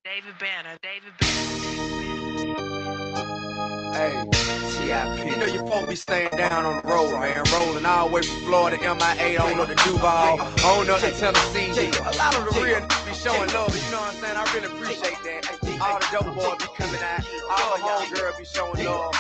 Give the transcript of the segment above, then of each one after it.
David Banner, David Banner. Hey, TIP. You know your folk be staying down on the road, man. Rolling all the way from Florida, MIA, on up to Duval, on up to Tennessee. A lot of the real be showing love, you know what I'm saying? I really appreciate that. All the dope boys be coming out, all the homegirls be showing love.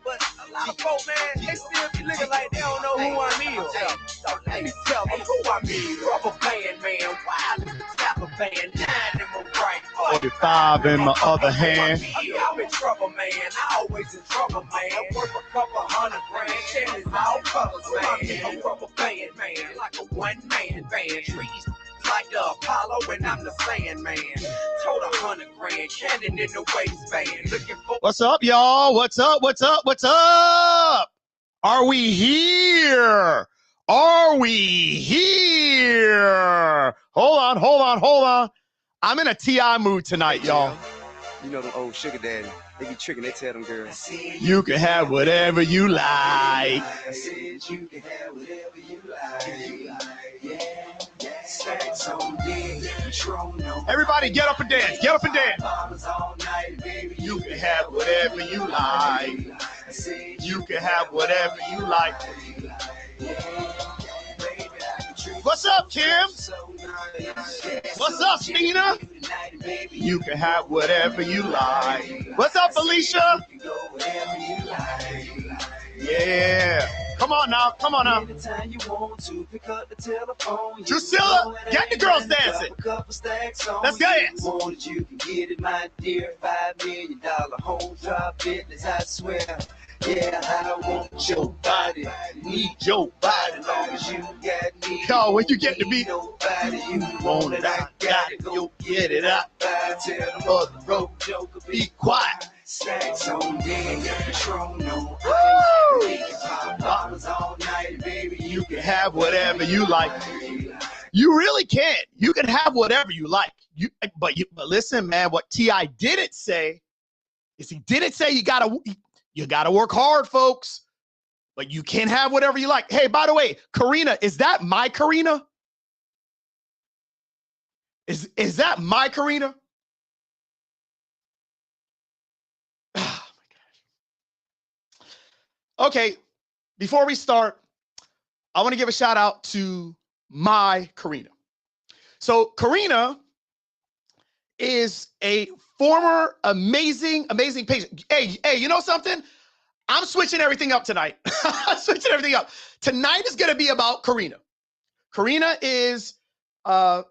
But a lot of folk, man, they still be looking like they don't know who I am. So let me tell them who I mean. Rubber band, man. Wild as the Tapper band. 9 in my right. 45 in my other hand. I'm in trouble, man. I always in trouble, man. Worth a couple $100 grand. Shit is all colors, man. I'm rubber band, man. Like a one-man band. Trees like the Apollo, and I'm the Sandman. Told 100 grand. Cannon in the waistband. Looking for. What's up, y'all? What's up? What's up? What's up? Are we here? Are we here? Hold on. I'm in a T.I. mood tonight, y'all. You know the old sugar daddy. They be tricking, they tell them girls. You can have whatever you like. I said you can have whatever you like. Yeah. Stacks on deck, Patron on. Everybody get up and dance. Get up and dance. Bottles all night, baby. You can have whatever you like. You can have whatever you like. What's up, Kim? What's up, Stina? You can have whatever you like. What's up, Felicia? Yeah. Come on now. Drusilla, get the girls dancing. Let's dance. You can get it, my dear. $5 million home drop business, I swear. Yeah, I want your body, need your body, long as you got me. Yo, when you get to be nobody, you want it, I got it, go get it out. Tell them other road joker, be quiet. Stacks on deck, Patron on. Bottles all night, baby. You can have whatever you like. You really can. You can have whatever you like. But listen, man, what T.I. didn't say is he didn't say you gotta work hard, folks. But you can have whatever you like. Hey, by the way, Karina, is that my Karina? Is that my Karina? Oh my gosh. Okay, before we start, I want to give a shout out to my Karina. So Karina is a former amazing patient. Hey, you know something? I'm switching everything up tonight. I'm switching everything up. Tonight is going to be about Karina. Karina is a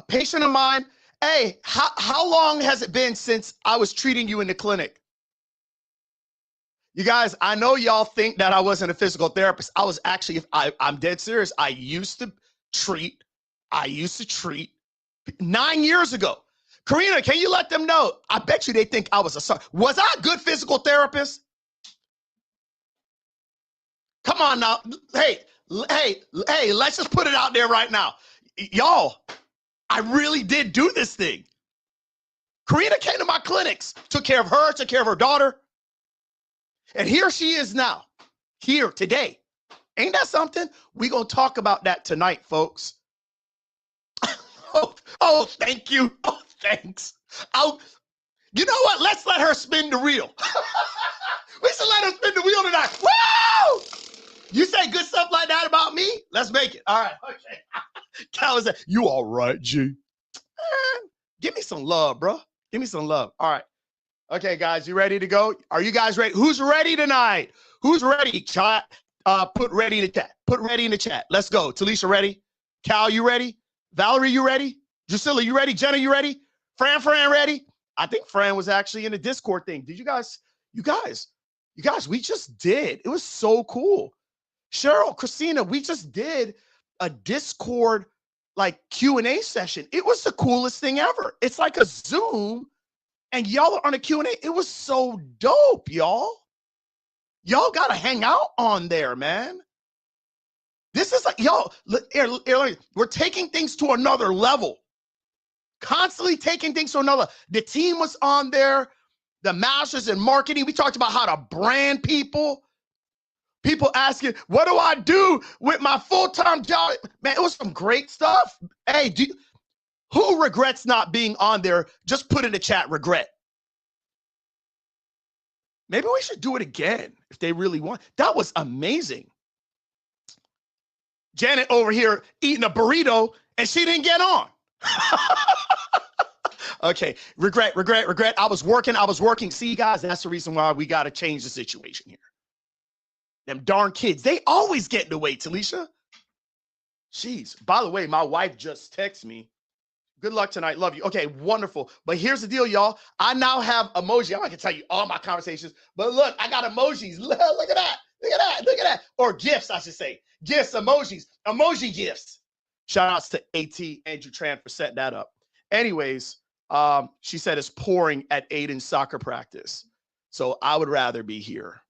patient of mine. Hey, how long has it been since I was treating you in the clinic? You guys, I know y'all think that I wasn't a physical therapist. I was actually, I'm dead serious. I used to treat 9 years ago. Karina, can you let them know? I bet you they think I was was I a good physical therapist? Come on now. Hey, let's just put it out there right now. Y'all, I really did do this thing. Karina came to my clinics, took care of her daughter. And here she is now, here today. Ain't that something? We're going to talk about that tonight, folks. Oh, thank you. Oh, thanks. You know what? Let's let her spin the reel. We should let her spin the wheel tonight. Woo! You say good stuff like that about me? Let's make it. All right. Okay. Cal is that. You all right, G? Give me some love, bro. Give me some love. All right. Okay, guys, you ready to go? Are you guys ready? Who's ready tonight? Who's ready? Chat. Put ready in the chat. Put ready in the chat. Let's go. Talisha, ready? Cal, you ready? Valerie, you ready? Drusilla, you ready? Jenna, you ready? Fran, ready? I think Fran was actually in the Discord thing. Did you guys, we just did. It was so cool. Cheryl, Christina, we just did a Discord like Q&A session. It was the coolest thing ever. It's like a Zoom and y'all are on a Q&A. It was so dope, y'all. Y'all got to hang out on there, man. This is like, y'all, we're taking things to another level. Constantly taking things to another. The team was on there. The masters in marketing. We talked about how to brand people. People asking, what do I do with my full-time job? Man, it was some great stuff. Hey, Who regrets not being on there? Just put in the chat, regret. Maybe we should do it again if they really want. That was amazing. Janet over here eating a burrito and she didn't get on. Okay, regret. I was working. See, guys, that's the reason why we got to change the situation here. Them darn kids, they always get in the way, Talisha. Jeez. By the way, my wife just texted me. Good luck tonight. Love you. Okay, wonderful. But here's the deal, y'all. I now have emoji. I'm not gonna tell you all my conversations, but look, I got emojis. Look at that. Look at that. Or gifts, I should say. Gifts, emojis, emoji gifts. Shout outs to AT Andrew Tran for setting that up. Anyways, she said it's pouring at Aiden's soccer practice. So I would rather be here.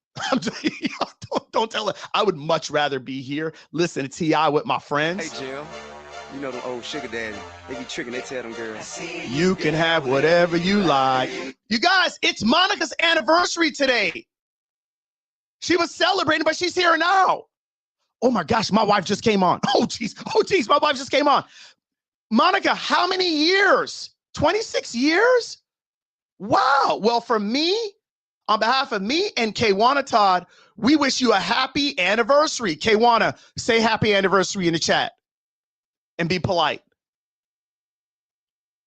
Don't tell her. I would much rather be here. Listen to T.I. with my friends. Hey, Jill. You know them old sugar daddy. They be tricking. They tell them girls. You can have whatever you like. You guys, it's Monica's anniversary today. She was celebrating, but she's here now. Oh my gosh, my wife just came on. Oh geez, my wife just came on. Monica, how many years? 26 years? Wow. Well, for me, on behalf of me and Kwana Todd, we wish you a happy anniversary. Kwana, say happy anniversary in the chat and be polite.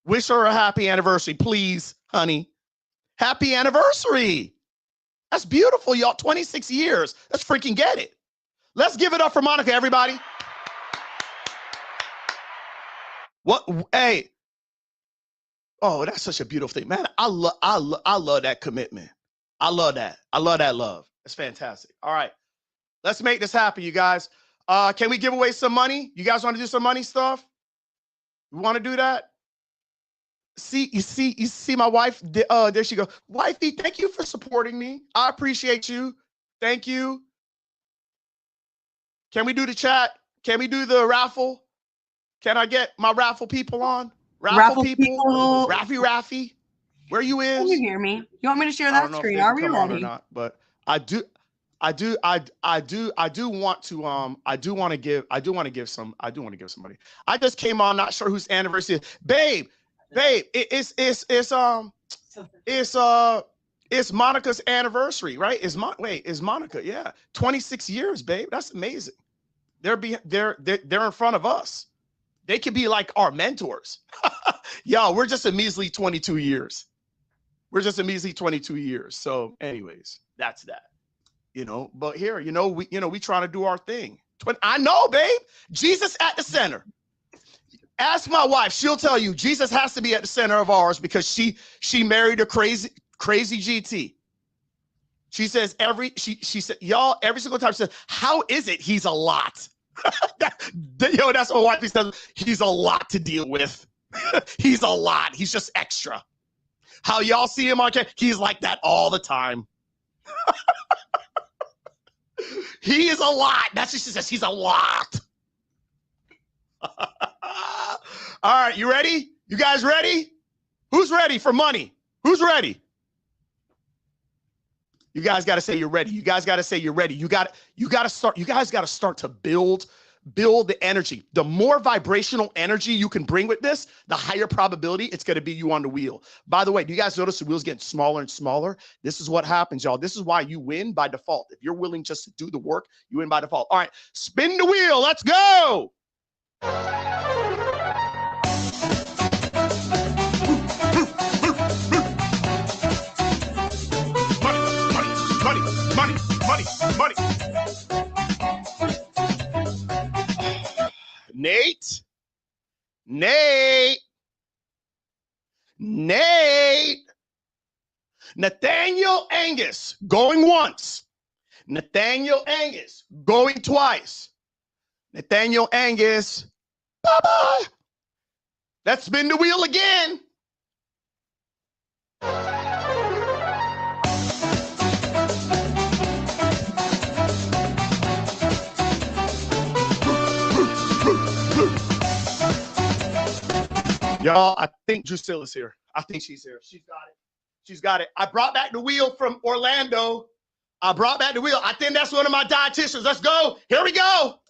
Wish her a happy anniversary, please, honey. Happy anniversary. That's beautiful, y'all. 26 years. Let's freaking get it. Let's give it up for Monica, everybody. What? Hey. Oh, that's such a beautiful thing, man. I love that commitment. I love that. I love that love. It's fantastic. All right, let's make this happen, you guys. Can we give away some money? You guys want to do some money stuff? You want to do that? You see my wife. There she goes. Wifey, thank you for supporting me. I appreciate you. Thank you. Can we do the chat? Can we do the raffle? Can I get my raffle people on? Raffle people. Raffy. Where you is? Can you hear me? You want me to share that screen? Are we ready? Or not, but I do want to give somebody. I just came on, not sure whose anniversary is. Babe, it's Monica's anniversary, right? Is Monica? Yeah, 26 years, babe. That's amazing. They're in front of us. They could be like our mentors. Y'all, we're just a measly 22 years. So, anyways, that's that. But here, we trying to do our thing. I know, babe. Jesus at the center. Ask my wife; she'll tell you Jesus has to be at the center of ours because she married a crazy GT. She says she said, y'all, every single time she says, how is it he's a lot? That's what wife says. He's a lot to deal with. He's a lot. He's just extra. How y'all see him on camera? He's like that all the time. He is a lot. That's what she says. He's a lot. All right, you ready? You guys ready? Who's ready for money? Who's ready? You guys got to say you're ready. You guys got to say you're ready. You guys got to start to build the energy. The more vibrational energy you can bring with this, the higher probability it's going to be you on the wheel. By the way, do you guys notice the wheel's getting smaller and smaller? This is what happens, y'all. This is why you win by default. If you're willing just to do the work, you win by default. All right, spin the wheel. Let's go. Money. Nate. Nathaniel Angus going once. Nathaniel Angus going twice. Nathaniel Angus, bye-bye. Let's spin the wheel again. Y'all, I think Drusilla's here. I think she's here. She's got it. I brought back the wheel from Orlando. I think that's one of my dietitians. Let's go. Here we go.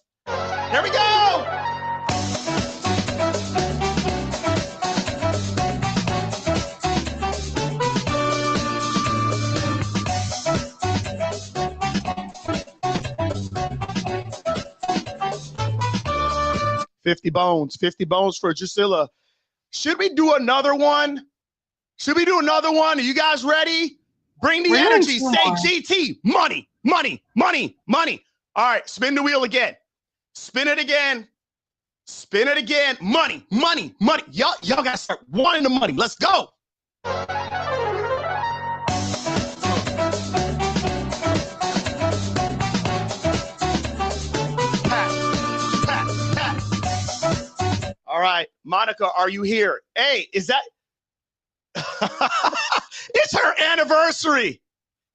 50 bones for Drusilla. Should we do another one? Should we do another one? Are you guys ready? Bring the energy. Say GT. Money, money, money, money. All right, spin the wheel again. Spin it again. Spin it again. Money, money, money. Y'all got to start wanting the money. Let's go. All right, Monica, are you here? Hey, is that? It's her anniversary.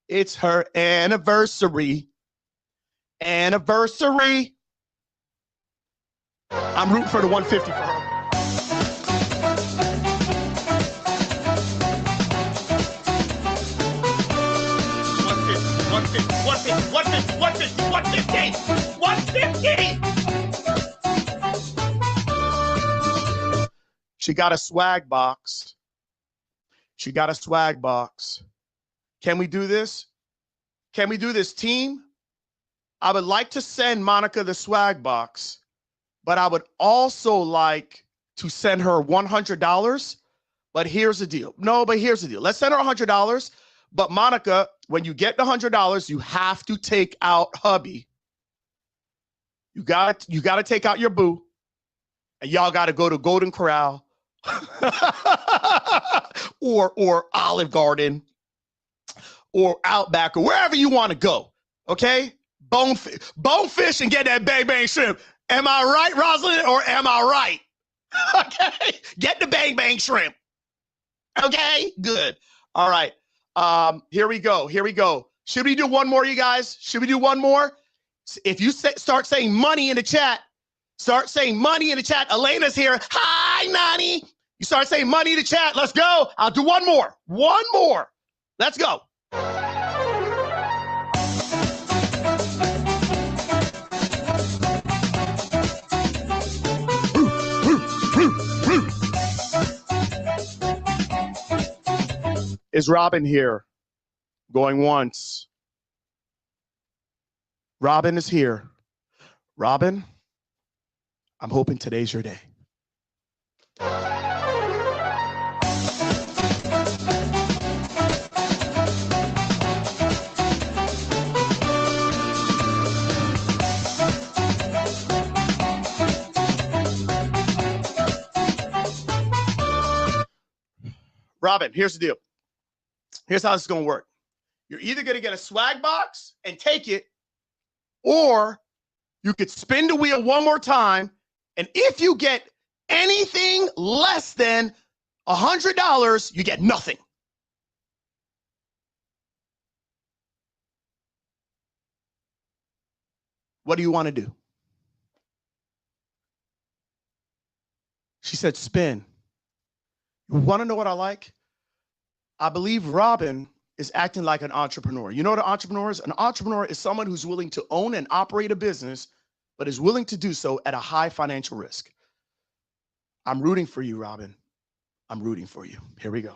It's her anniversary. Anniversary. I'm rooting for the 150 for her. She got a swag box. She got a swag box. Can we do this? Can we do this, team? I would like to send Monica the swag box, but I would also like to send her $100. But here's the deal. No, but here's the deal. Let's send her $100. But Monica, when you get the $100, you have to take out hubby. You got to take out your boo. And y'all got to go to Golden Corral or Olive Garden or Outback or wherever you want to go. Okay? Bonefish and get that bang bang shrimp. Am I right, Rosalind, or am I right? Okay? Get the bang bang shrimp. Okay? Good. All right. Here we go. Here we go. Should we do one more, you guys? Should we do one more? If you start saying money in the chat, start saying money in the chat. Elena's here. Hi, Nani. You start saying money in the chat. Let's go. I'll do one more. One more. Let's go. Is Robin here? Going once. Robin is here. Robin, I'm hoping today's your day. Robin, here's the deal. Here's how this is going to work. You're either going to get a swag box and take it, or you could spin the wheel one more time, and if you get anything less than $100, you get nothing. What do you want to do? She said spin. You want to know what I like? I believe Robin is acting like an entrepreneur. You know what an entrepreneur is? An entrepreneur is someone who's willing to own and operate a business, but is willing to do so at a high financial risk. I'm rooting for you, Robin. I'm rooting for you. Here we go.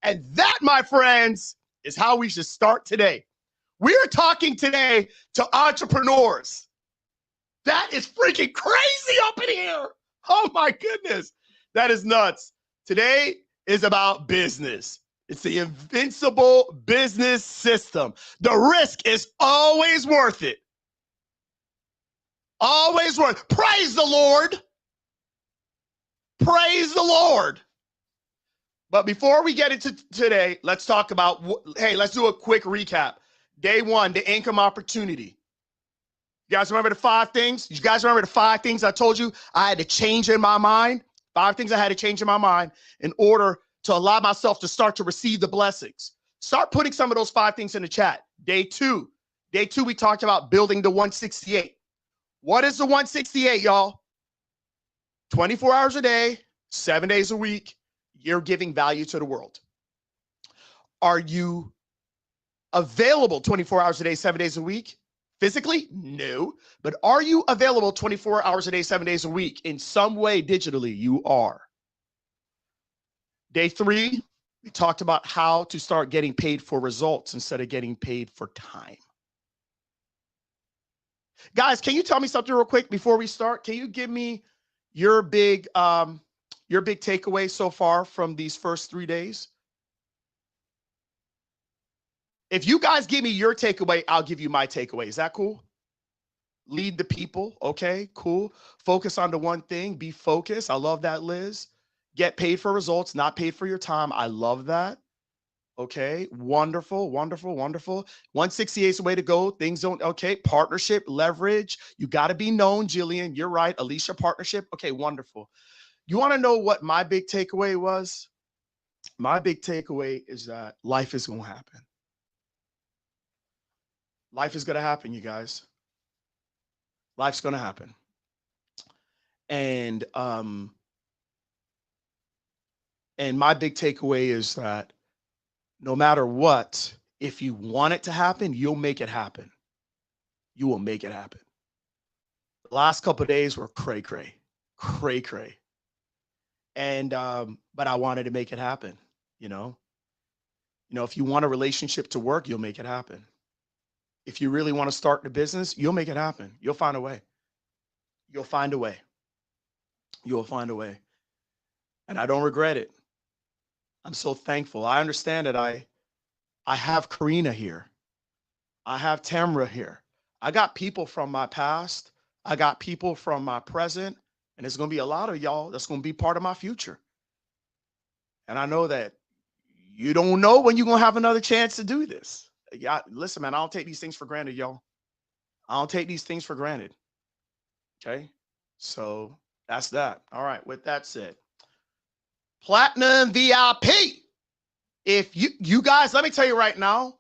And that, my friends, is how we should start today. We are talking today to entrepreneurs. That is freaking crazy up in here. Oh my goodness. That is nuts. Today is about business. It's the invincible business system. The risk is always worth it. Always worth it. Praise the Lord. Praise the Lord. But before we get into today, let's talk about, hey, let's do a quick recap. Day one, the income opportunity. You guys remember the 5 things? You guys remember the 5 things I told you I had to change in my mind? 5 things I had to change in my mind in order to allow myself to start to receive the blessings. Start putting some of those 5 things in the chat. Day two, we talked about building the 168. What is the 168, y'all? 24 hours a day, 7 days a week, You're giving value to the world. Are you available 24 hours a day, 7 days a week? Physically? No. But are you available 24 hours a day, 7 days a week? In some way, digitally, you are. Day 3, we talked about how to start getting paid for results instead of getting paid for time. Guys, can you tell me something real quick before we start? Can you give me your big takeaway so far from these first 3 days? If you guys give me your takeaway, I'll give you my takeaway. Is that cool? Lead the people. Okay, cool. Focus on the one thing. Be focused. I love that, Liz. Get paid for results, not paid for your time. I love that. Okay, wonderful, wonderful, wonderful. 168 is the way to go. Things don't, okay, partnership, leverage. You got to be known, Jillian. You're right. Alicia, partnership. Okay, wonderful. You want to know what my big takeaway was? My big takeaway is that life is going to happen. Life is going to happen, you guys. Life's going to happen. And my big takeaway is that no matter what, if you want it to happen, you'll make it happen. You will make it happen. The last couple of days were cray-cray. And, but I wanted to make it happen, you know? If you want a relationship to work, you'll make it happen. If you really want to start the business, you'll make it happen. You'll find a way. You'll find a way. You'll find a way. And I don't regret it. I'm so thankful. I understand that I have Karina here. I have Tamra here. I got people from my past. I got people from my present. And there's going to be a lot of y'all that's going to be part of my future. And I know that you don't know when you're going to have another chance to do this. Yeah, listen, man, I don't take these things for granted, y'all. I don't take these things for granted. Okay? So that's that. All right. With that said, Platinum VIP. If you guys, let me tell you right now,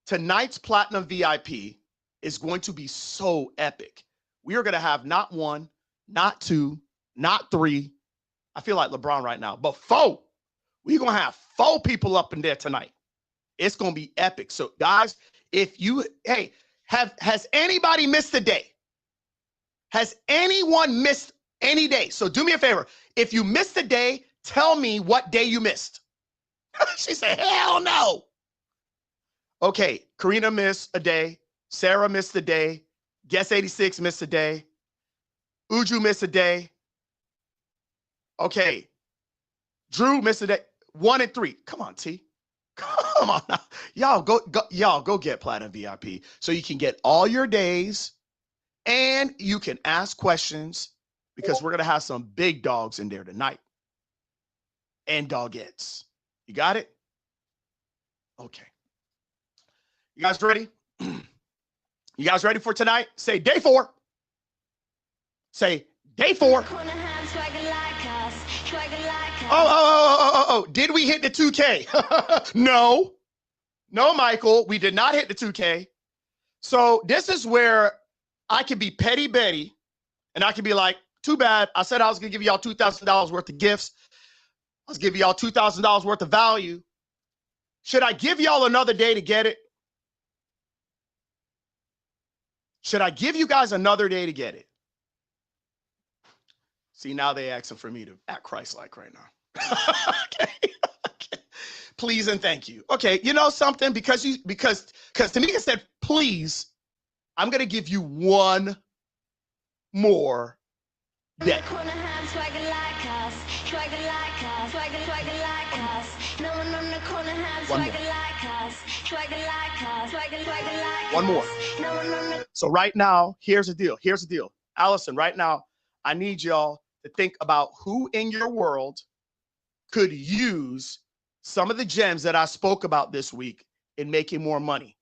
tonight's Platinum VIP is going to be so epic. We are going to have not 1, not 2, not 3. I feel like LeBron right now, but 4. We're going to have 4 people up in there tonight. It's going to be epic. So guys, has anybody missed a day? Has anyone missed any day? So do me a favor. If you missed a day, tell me what day you missed. She said, hell no. Okay, Karina missed a day. Sarah missed a day. Guess 86 missed a day. Uju missed a day. Okay. Drew missed a day. 1 and 3. Come on, T. Come on now. Y'all go get Platinum VIP so you can get all your days and you can ask questions because we're going to have some big dogs in there tonight. And dogettes. You got it? Okay. You guys ready? You guys ready for tonight? Say day 4. Say day 4. Oh. Did we hit the 2K? No, Michael, we did not hit the 2K. So this is where I can be petty Betty and I can be like, too bad. I said I was going to give y'all $2,000 worth of gifts. I was giving y'all $2,000 worth of value. Should I give y'all another day to get it? Should I give you guys another day to get it? See, now they asking for me to act Christ-like right now. Okay. Please and thank you. Okay, you know something? Because Tamika said, please, I'm going to give you one more day. One more. So right now, here's the deal. Allison, right now, I need y'all to think about who in your world could use some of the gems that I spoke about this week in making more money.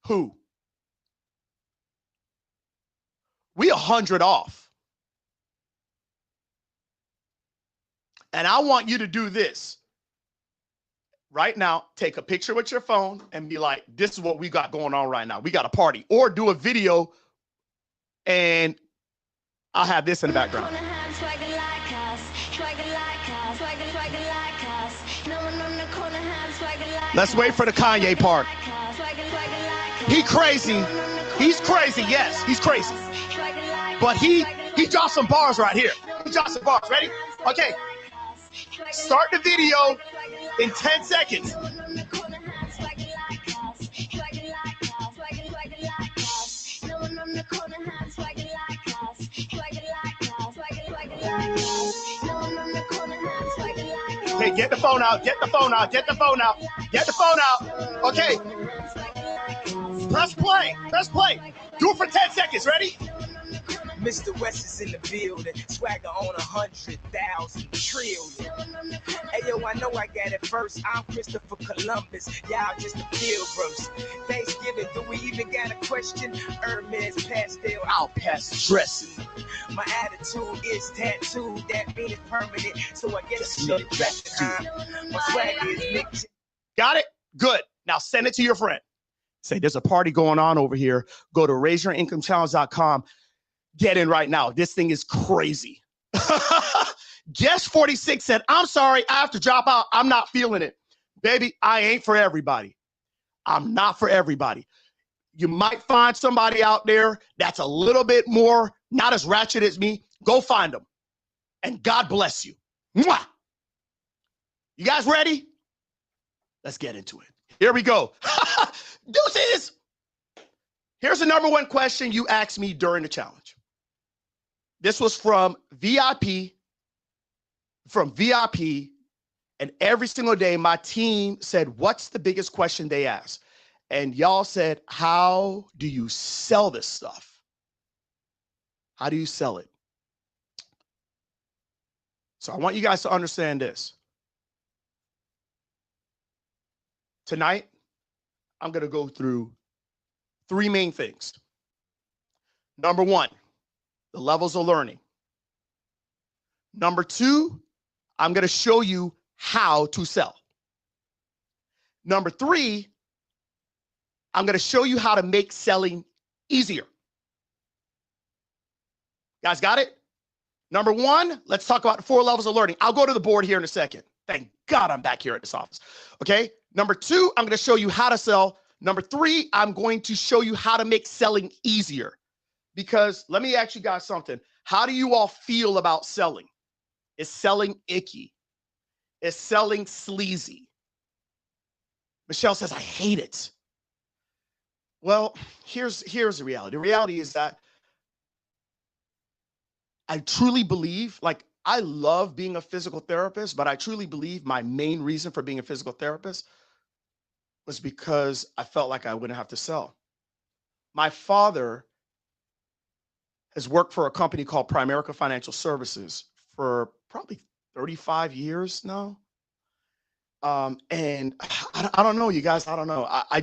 Who? We 100 off. And I want you to do this. Right now, take a picture with your phone and be like, this is what we got going on right now. We got a party. Or do a video and I'll have this in the background. Let's wait for the Kanye part. He crazy. He's crazy. Yes, he's crazy. But he dropped some bars right here. He dropped some bars. Ready? Okay. Start the video in 10 seconds. Okay, get the phone out. Get the phone out. Get the phone out. Get the phone out. Okay. Press play. Press play. Do it for 10 seconds. Ready? Mr. West is in the building, swagger on 100,000 trillion. Hey yo, I know I got it first. I'm Christopher Columbus. Y'all just the pilgrims. Thanksgiving, do we even got a question? Hermes pastel, I'll pass dressing. My attitude is tattooed, that means it's permanent. So I guess it's another time. My swagger is mixed. Got it? Good. Now send it to your friend. Say there's a party going on over here. Go to raiseyourinkomechallenge.com. Get in right now. This thing is crazy. Guest 46 said, I'm sorry, I have to drop out. I'm not feeling it. Baby, I ain't for everybody. I'm not for everybody. You might find somebody out there that's a little bit more, not as ratchet as me. Go find them. And God bless you. Mwah! You guys ready? Let's get into it. Here we go. Deuces. Here's the number one question you asked me during the challenge. This was from VIP, and every single day my team said, what's the biggest question they ask? And y'all said, how do you sell this stuff? How do you sell it? So I want you guys to understand this. Tonight, I'm going to go through three main things. Number one, the levels of learning. Number two, I'm going to show you how to sell. Number three, I'm going to show you how to make selling easier. Guys, got it? Number one, let's talk about the 4 levels of learning. I'll go to the board here in a second. Thank God I'm back here at this office. Okay. Number two, I'm going to show you how to sell. Number three, I'm going to show you how to make selling easier. Because let me ask you guys something. How do you all feel about selling? Is selling icky? Is selling sleazy? Michelle says, I hate it. Well, here's the reality. The reality is that I truly believe, like, I love being a physical therapist, but I truly believe my main reason for being a physical therapist was because I felt like I wouldn't have to sell. My father has worked for a company called Primerica Financial Services for probably 35 years now. And I don't know, you guys, I don't know. I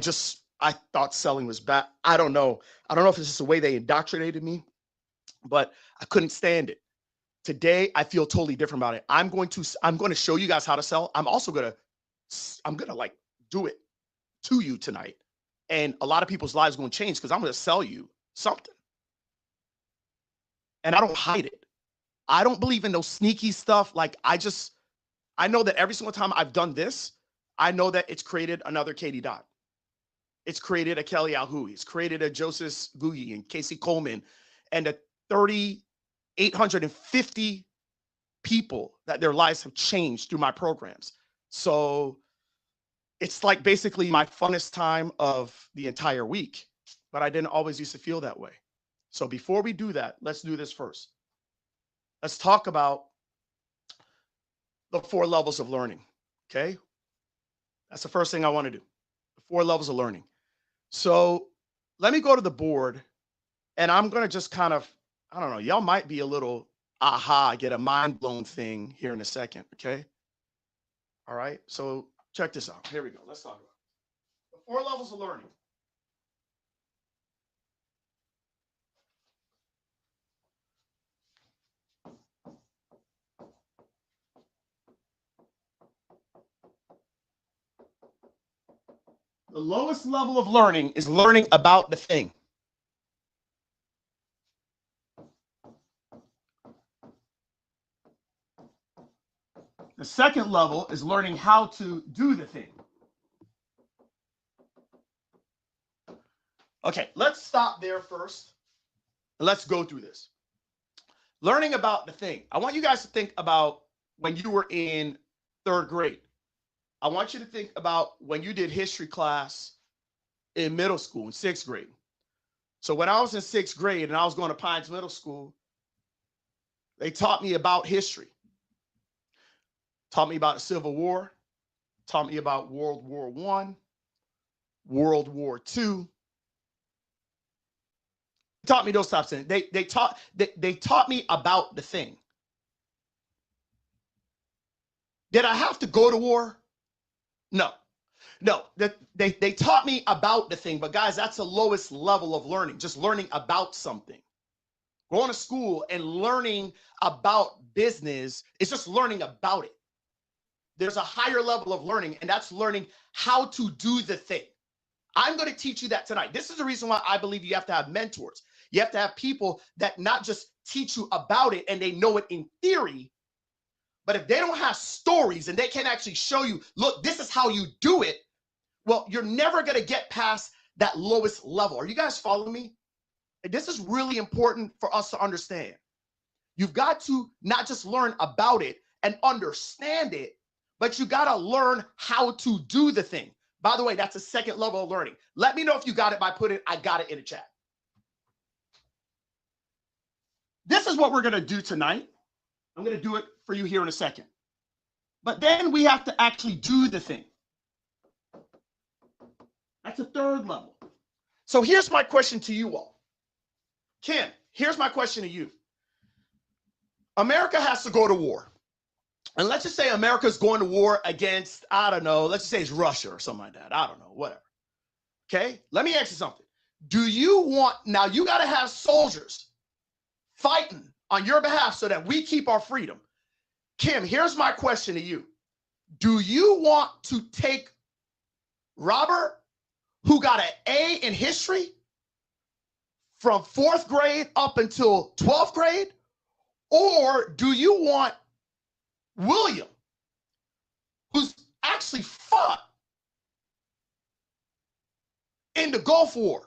thought selling was bad. I don't know. I don't know if it's just the way they indoctrinated me, but I couldn't stand it. Today, I feel totally different about it. I'm going to show you guys how to sell. I'm going to like do it to you tonight. And a lot of people's lives are going to change because I'm going to sell you something. And I don't hide it. I don't believe in those sneaky stuff. Like, I know that every single time I've done this, I know that it's created another Katie Dot. It's created a Kelly Alhui. It's created a Joseph Guyi and Casey Coleman and a 3,850 people that their lives have changed through my programs. So it's like basically my funnest time of the entire week, but I didn't always used to feel that way. So before we do that, let's do this first. Let's talk about the 4 levels of learning, okay? That's the first thing I want to do, the 4 levels of learning. So let me go to the board, and I'm going to just kind of, I don't know, y'all might be a little get a mind blown thing here in a second, okay? All right, so check this out. Here we go. Let's talk about it. The 4 levels of learning. The lowest level of learning is learning about the thing. The second level is learning how to do the thing. Okay, let's stop there first. Let's go through this. Learning about the thing. I want you guys to think about when you were in 3rd grade. I want you to think about when you did history class in middle school, in 6th grade. So when I was in 6th grade and I was going to Pines Middle School, they taught me about history. Taught me about the Civil War. Taught me about World War I, World War II. Taught me those types of things. They taught me about the thing. Did I have to go to war? No. They taught me about the thing, but guys, that's the lowest level of learning, just learning about something. Going to school and learning about business is just learning about it. There's a higher level of learning, and that's learning how to do the thing. I'm going to teach you that tonight. This is the reason why I believe you have to have mentors. You have to have people that not just teach you about it and they know it in theory, but if they don't have stories and they can actually show you, look, this is how you do it, well, you're never going to get past that lowest level. Are you guys following me? And this is really important for us to understand. You've got to not just learn about it and understand it, but you got to learn how to do the thing. By the way, that's a second level of learning. Let me know if you got it by putting I got it in the chat. This is what we're going to do tonight. I'm going to do it for you here in a second. But then we have to actually do the thing. That's a third level. So here's my question to you all. Kim, here's my question to you. America has to go to war. And let's just say America's going to war against, I don't know, let's just say it's Russia or something like that. I don't know, whatever. Okay, let me ask you something. Do you want, now you got to have soldiers fighting on your behalf so that we keep our freedom. Kim, here's my question to you. Do you want to take Robert, who got an A in history from 4th grade up until 12th grade? Or do you want William, who's actually fought in the Gulf War?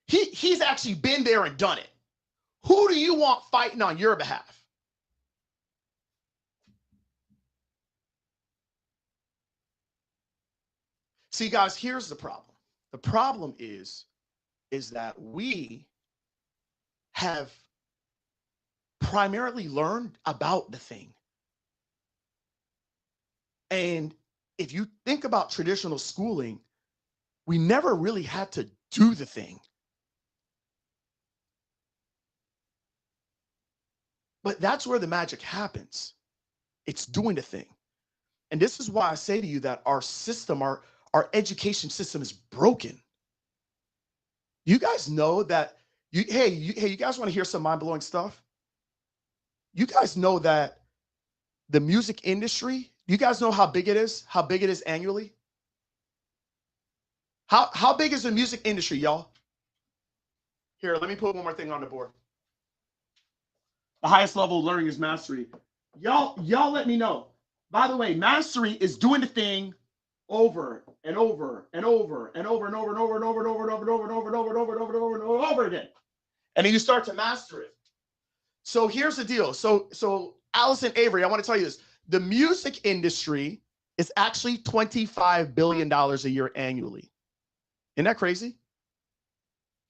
He's actually been there and done it. Who do you want fighting on your behalf? See, guys, here's the problem. The problem is that we have primarily learned about the thing. And if you think about traditional schooling, we never really had to do the thing. But that's where the magic happens. It's doing the thing. And this is why I say to you that our system, our education system is broken. You guys know that, you guys want to hear some mind-blowing stuff? You guys know that the music industry, you guys know how big it is? How big it is annually? How big is the music industry, y'all? Here, let me put one more thing on the board. The highest level of learning is mastery. Y'all let me know. By the way, mastery is doing the thing over and over and over and over and over and over and over and over and over and over and over and over and over and over and over and over and over again. And then you start to master it. So here's the deal. So Allison Avery, I want to tell you this. The music industry is actually $25 billion a year annually. Isn't that crazy?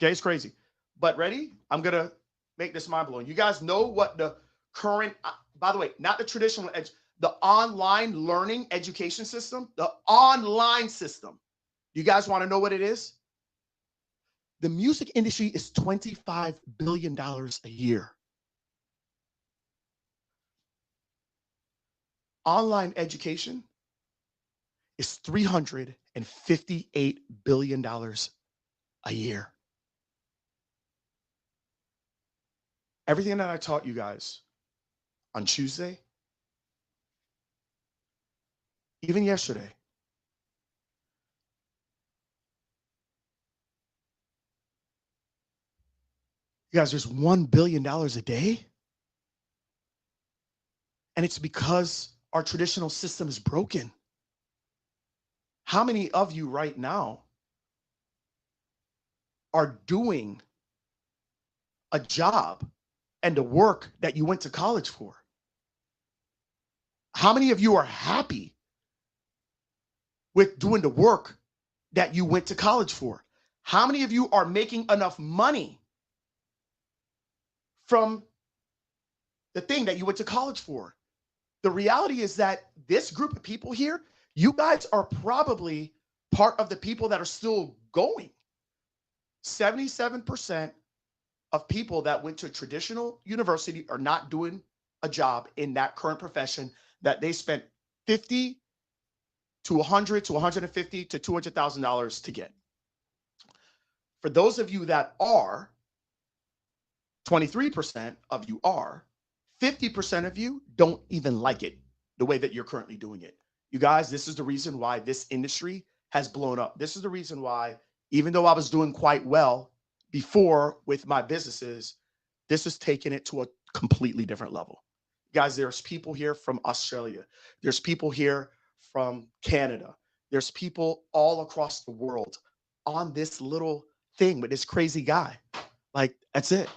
Okay, it's crazy. But ready? I'm going to make this mind-blowing. You guys know what the current, by the way, not the traditional edge, the online learning education system, the online system. You guys want to know what it is? The music industry is $25 billion a year. Online education is $358 billion a year. Everything that I taught you guys on Tuesday, even yesterday, you guys, there's $1 billion a day. And it's because our traditional system is broken. How many of you right now are doing a job and the work that you went to college for? How many of you are happy with doing the work that you went to college for? How many of you are making enough money from the thing that you went to college for? The reality is that this group of people here, you guys are probably part of the people that are still going. 77% of people that went to traditional university are not doing a job in that current profession that they spent $50 to $100 to $150 to $200,000 to get. For those of you that are, 23% of you are, 50% of you don't even like it the way that you're currently doing it. You guys, this is the reason why this industry has blown up. This is the reason why, even though I was doing quite well before with my businesses, this has taken it to a completely different level. Guys, there's people here from Australia. There's people here from Canada. There's people all across the world on this little thing with this crazy guy. Like, that's it.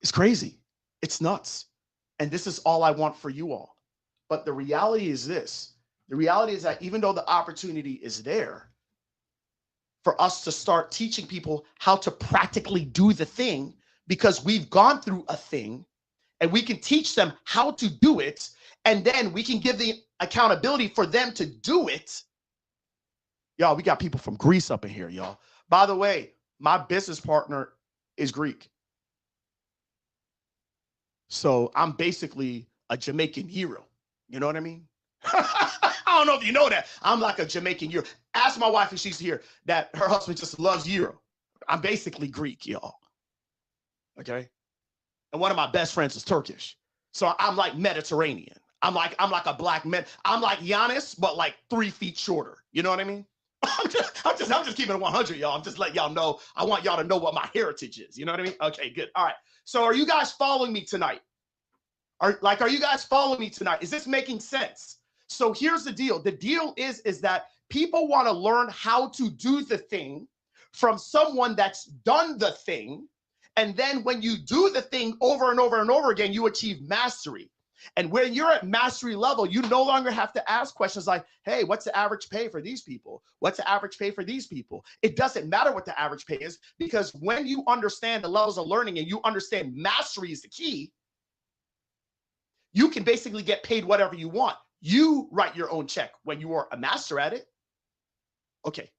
It's crazy. It's nuts. And this is all I want for you all. But the reality is this. The reality is that even though the opportunity is there for us to start teaching people how to practically do the thing, because we've gone through a thing and we can teach them how to do it, and then we can give the accountability for them to do it. Y'all, we got people from Greece up in here, y'all. By the way, my business partner is Greek. So I'm basically a Jamaican hero. You know what I mean? I don't know if you know that. I'm like a Jamaican hero. Ask my wife if she's here that her husband just loves Euro. I'm basically Greek, y'all. Okay? And one of my best friends is Turkish. So I'm like Mediterranean. I'm like a black man. I'm like Giannis, but like 3 feet shorter. You know what I mean? I'm just keeping it 100, y'all. I'm just letting y'all know. I want y'all to know what my heritage is. You know what I mean? Okay, good. All right. So are you guys following me tonight? Are you guys following me tonight? Is this making sense? So here's the deal. The deal is that people want to learn how to do the thing from someone that's done the thing. And then when you do the thing over and over and over again, you achieve mastery. And when you're at mastery level, you no longer have to ask questions like, hey, what's the average pay for these people? What's the average pay for these people? It doesn't matter what the average pay is, because when you understand the levels of learning and you understand mastery is the key, you can basically get paid whatever you want. You write your own check when you are a master at it. Okay,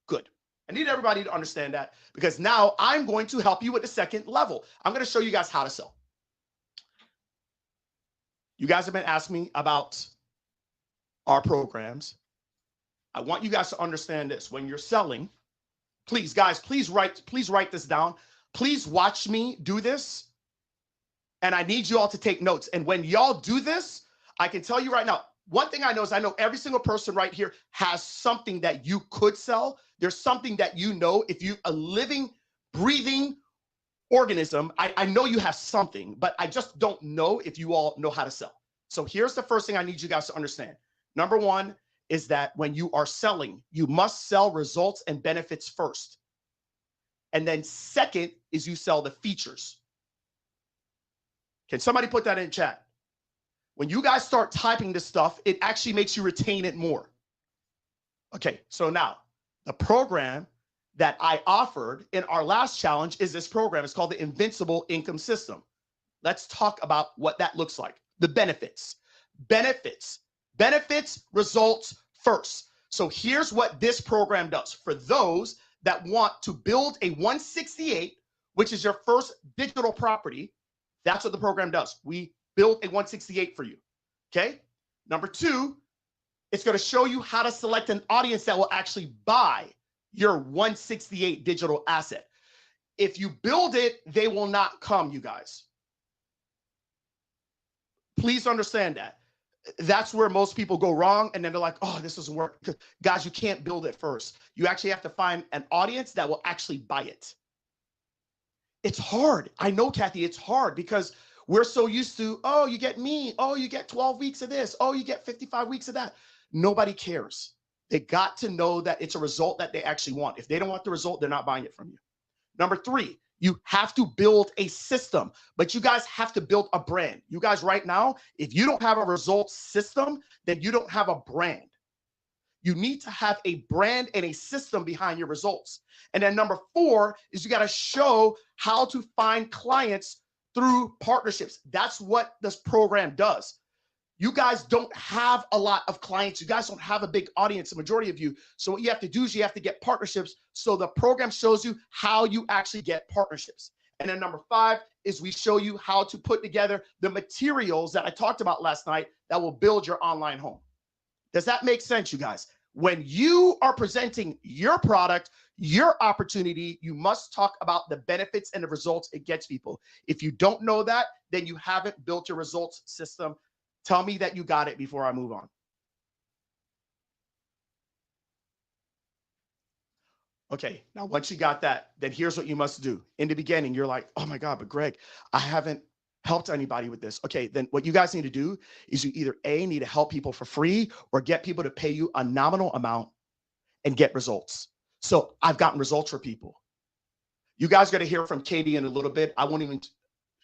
good. I need everybody to understand that, because now I'm going to help you with the second level. I'm going to show you guys how to sell. You guys have been asking me about our programs. I want you guys to understand this. When you're selling, please, guys, please write this down. Please watch me do this. And I need you all to take notes. And when y'all do this, I can tell you right now, one thing I know is I know every single person right here has something that you could sell. There's something that you know. If you're a living, breathing organism, I know you have something, but I just don't know if you all know how to sell. So here's the first thing I need you guys to understand. Number one is that when you are selling, you must sell results and benefits first. And then second is you sell the features. Can somebody put that in chat? When you guys start typing this stuff, it actually makes you retain it more. Okay, so now the program that I offered in our last challenge is this program. It's called the Invincible Income System. Let's talk about what that looks like. The benefits. Benefits, results first. So here's what this program does. For those that want to build a 168, which is your first digital property, that's what the program does. We build a 168 for you, okay? Number two, it's going to show you how to select an audience that will actually buy your 168 digital asset. If you build it, they will not come, you guys. Please understand that. That's where most people go wrong, and then they're like, oh, this doesn't work. Guys, you can't build it first. You actually have to find an audience that will actually buy it. It's hard. I know, Kathy, it's hard because we're so used to, oh, you get me. Oh, you get 12 weeks of this. Oh, you get 55 weeks of that. Nobody cares. They got to know that it's a result that they actually want. If they don't want the result, they're not buying it from you. Number 3, you have to build a system, but you guys have to build a brand. You guys right now, if you don't have a results system, then you don't have a brand. You need to have a brand and a system behind your results. And then number 4 is you got to show how to find clients through partnerships. That's what this program does. You guys don't have a lot of clients. You guys don't have a big audience, the majority of you. So what you have to do is you have to get partnerships. So the program shows you how you actually get partnerships. And then number 5 is we show you how to put together the materials that I talked about last night that will build your online home. Does that make sense, you guys? When you are presenting your product, your opportunity, you must talk about the benefits and the results it gets people. If you don't know that, then you haven't built your results system. Tell me that you got it before I move on. Okay, now once you got that, then here's what you must do. In the beginning, you're like, oh my God, but Greg, I haven't helped anybody with this. Okay, then what you guys need to do is you either A, need to help people for free or get people to pay you a nominal amount and get results. So I've gotten results for people. You guys got to hear from Katie in a little bit. I won't even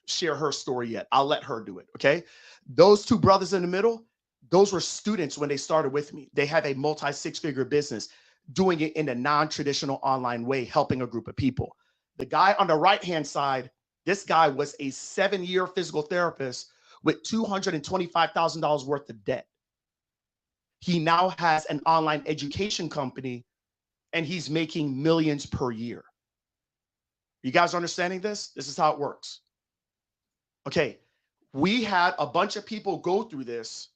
share her story yet. I'll let her do it, okay? Those 2 brothers in the middle, those were students when they started with me. They have a multi-6-figure business doing it in a non-traditional online way, helping a group of people. The guy on the right-hand side, this guy was a 7-year physical therapist with $225,000 worth of debt. He now has an online education company and he's making millions per year. You guys understanding this? This is how it works. Okay, we had a bunch of people go through this,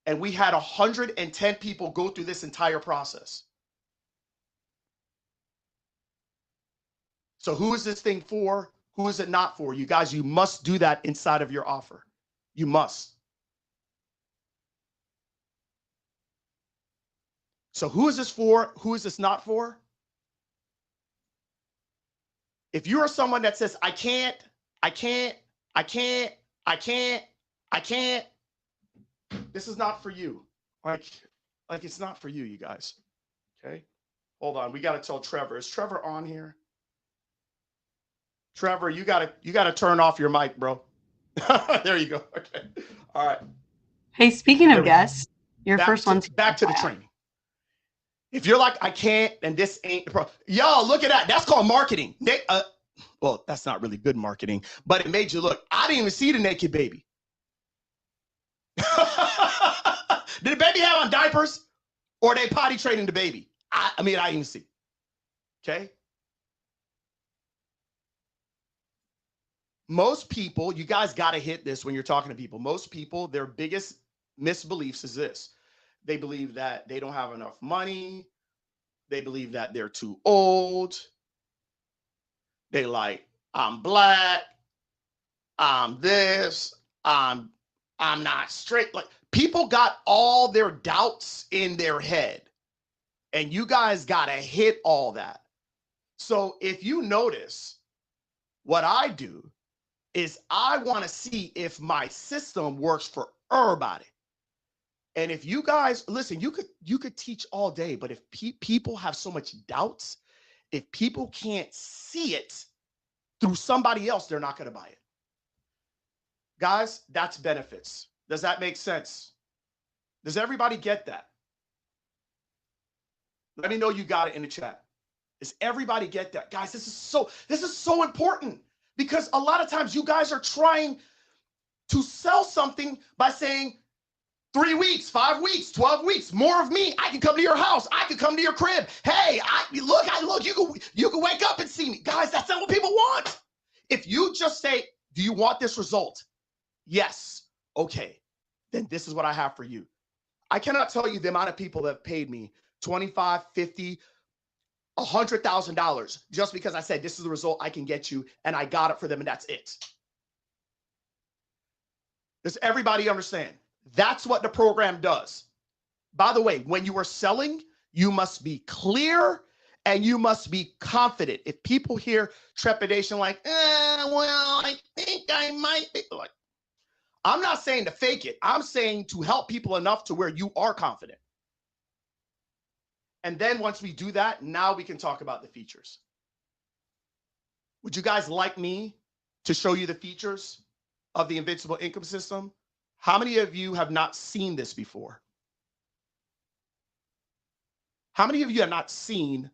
and we had 110 people go through this entire process. So who is this thing for? Who is it not for? You guys, you must do that inside of your offer. You must. So who is this for? Who is this not for? If you are someone that says, I can't, this is not for you. Like it's not for you, you guys. Okay. Hold on. We got to tell Trevor. Is Trevor on here? Trevor, you gotta turn off your mic, bro. There you go. Okay. All right. Hey, speaking of guests, your first one's back to the training. If you're like, I can't, and this ain't the problem. Y'all, look at that. That's called marketing. Well, that's not really good marketing, but it made you look. I didn't even see the naked baby. Did the baby have on diapers or they potty training the baby? I mean, I didn't even see. Okay. Most people, you guys got to hit this when you're talking to people. Most people, their biggest misbeliefs is this. They believe that they don't have enough money. They believe that they're too old. They like, I'm black. I'm this. I'm not straight. Like, people got all their doubts in their head. And you guys got to hit all that. So if you notice, what I do is I want to see if my system works for everybody. And if you guys, listen, you could teach all day, but if people have so much doubts, if people can't see it through somebody else, they're not going to buy it. Guys, that's benefits. Does that make sense? Does everybody get that? Let me know you got it in the chat. Does everybody get that? Guys, this is so important, because a lot of times you guys are trying to sell something by saying 3 weeks, 5 weeks, 12 weeks, more of me. I can come to your house. I can come to your crib. Hey, look, you can wake up and see me. Guys, that's not what people want. If you just say, do you want this result? Yes. Okay. Then this is what I have for you. I cannot tell you the amount of people that have paid me $25, $50, $100,000 just because I said, this is the result I can get you. And I got it for them. And that's it. Does everybody understand? That's what the program does. By the way, when you are selling, you must be clear and you must be confident. If people hear trepidation like, well, I think I might be, like, I'm not saying to fake it. I'm saying to help people enough to where you are confident. And then once we do that, now we can talk about the features. Would you guys like me to show you the features of the Invincible Income System? How many of you have not seen this before? How many of you have not seen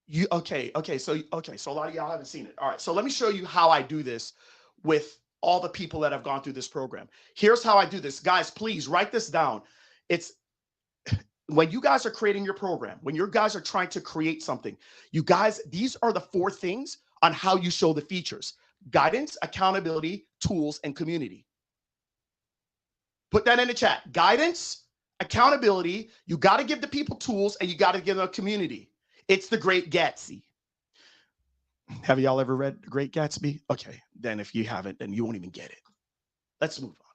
you? Okay, so a lot of y'all haven't seen it. All right, so let me show you how I do this with all the people that have gone through this program. Here's how I do this. Guys, please write this down. It's when you guys are creating your program, when you guys are trying to create something, you guys, these are the 4 things on how you show the features: guidance, accountability, tools, and community. Put that in the chat. Guidance, accountability, you got to give the people tools, and you got to give them a community. It's the Great Gatsby. Have y'all ever read The Great Gatsby? Okay, then if you haven't, then you won't even get it. Let's move on.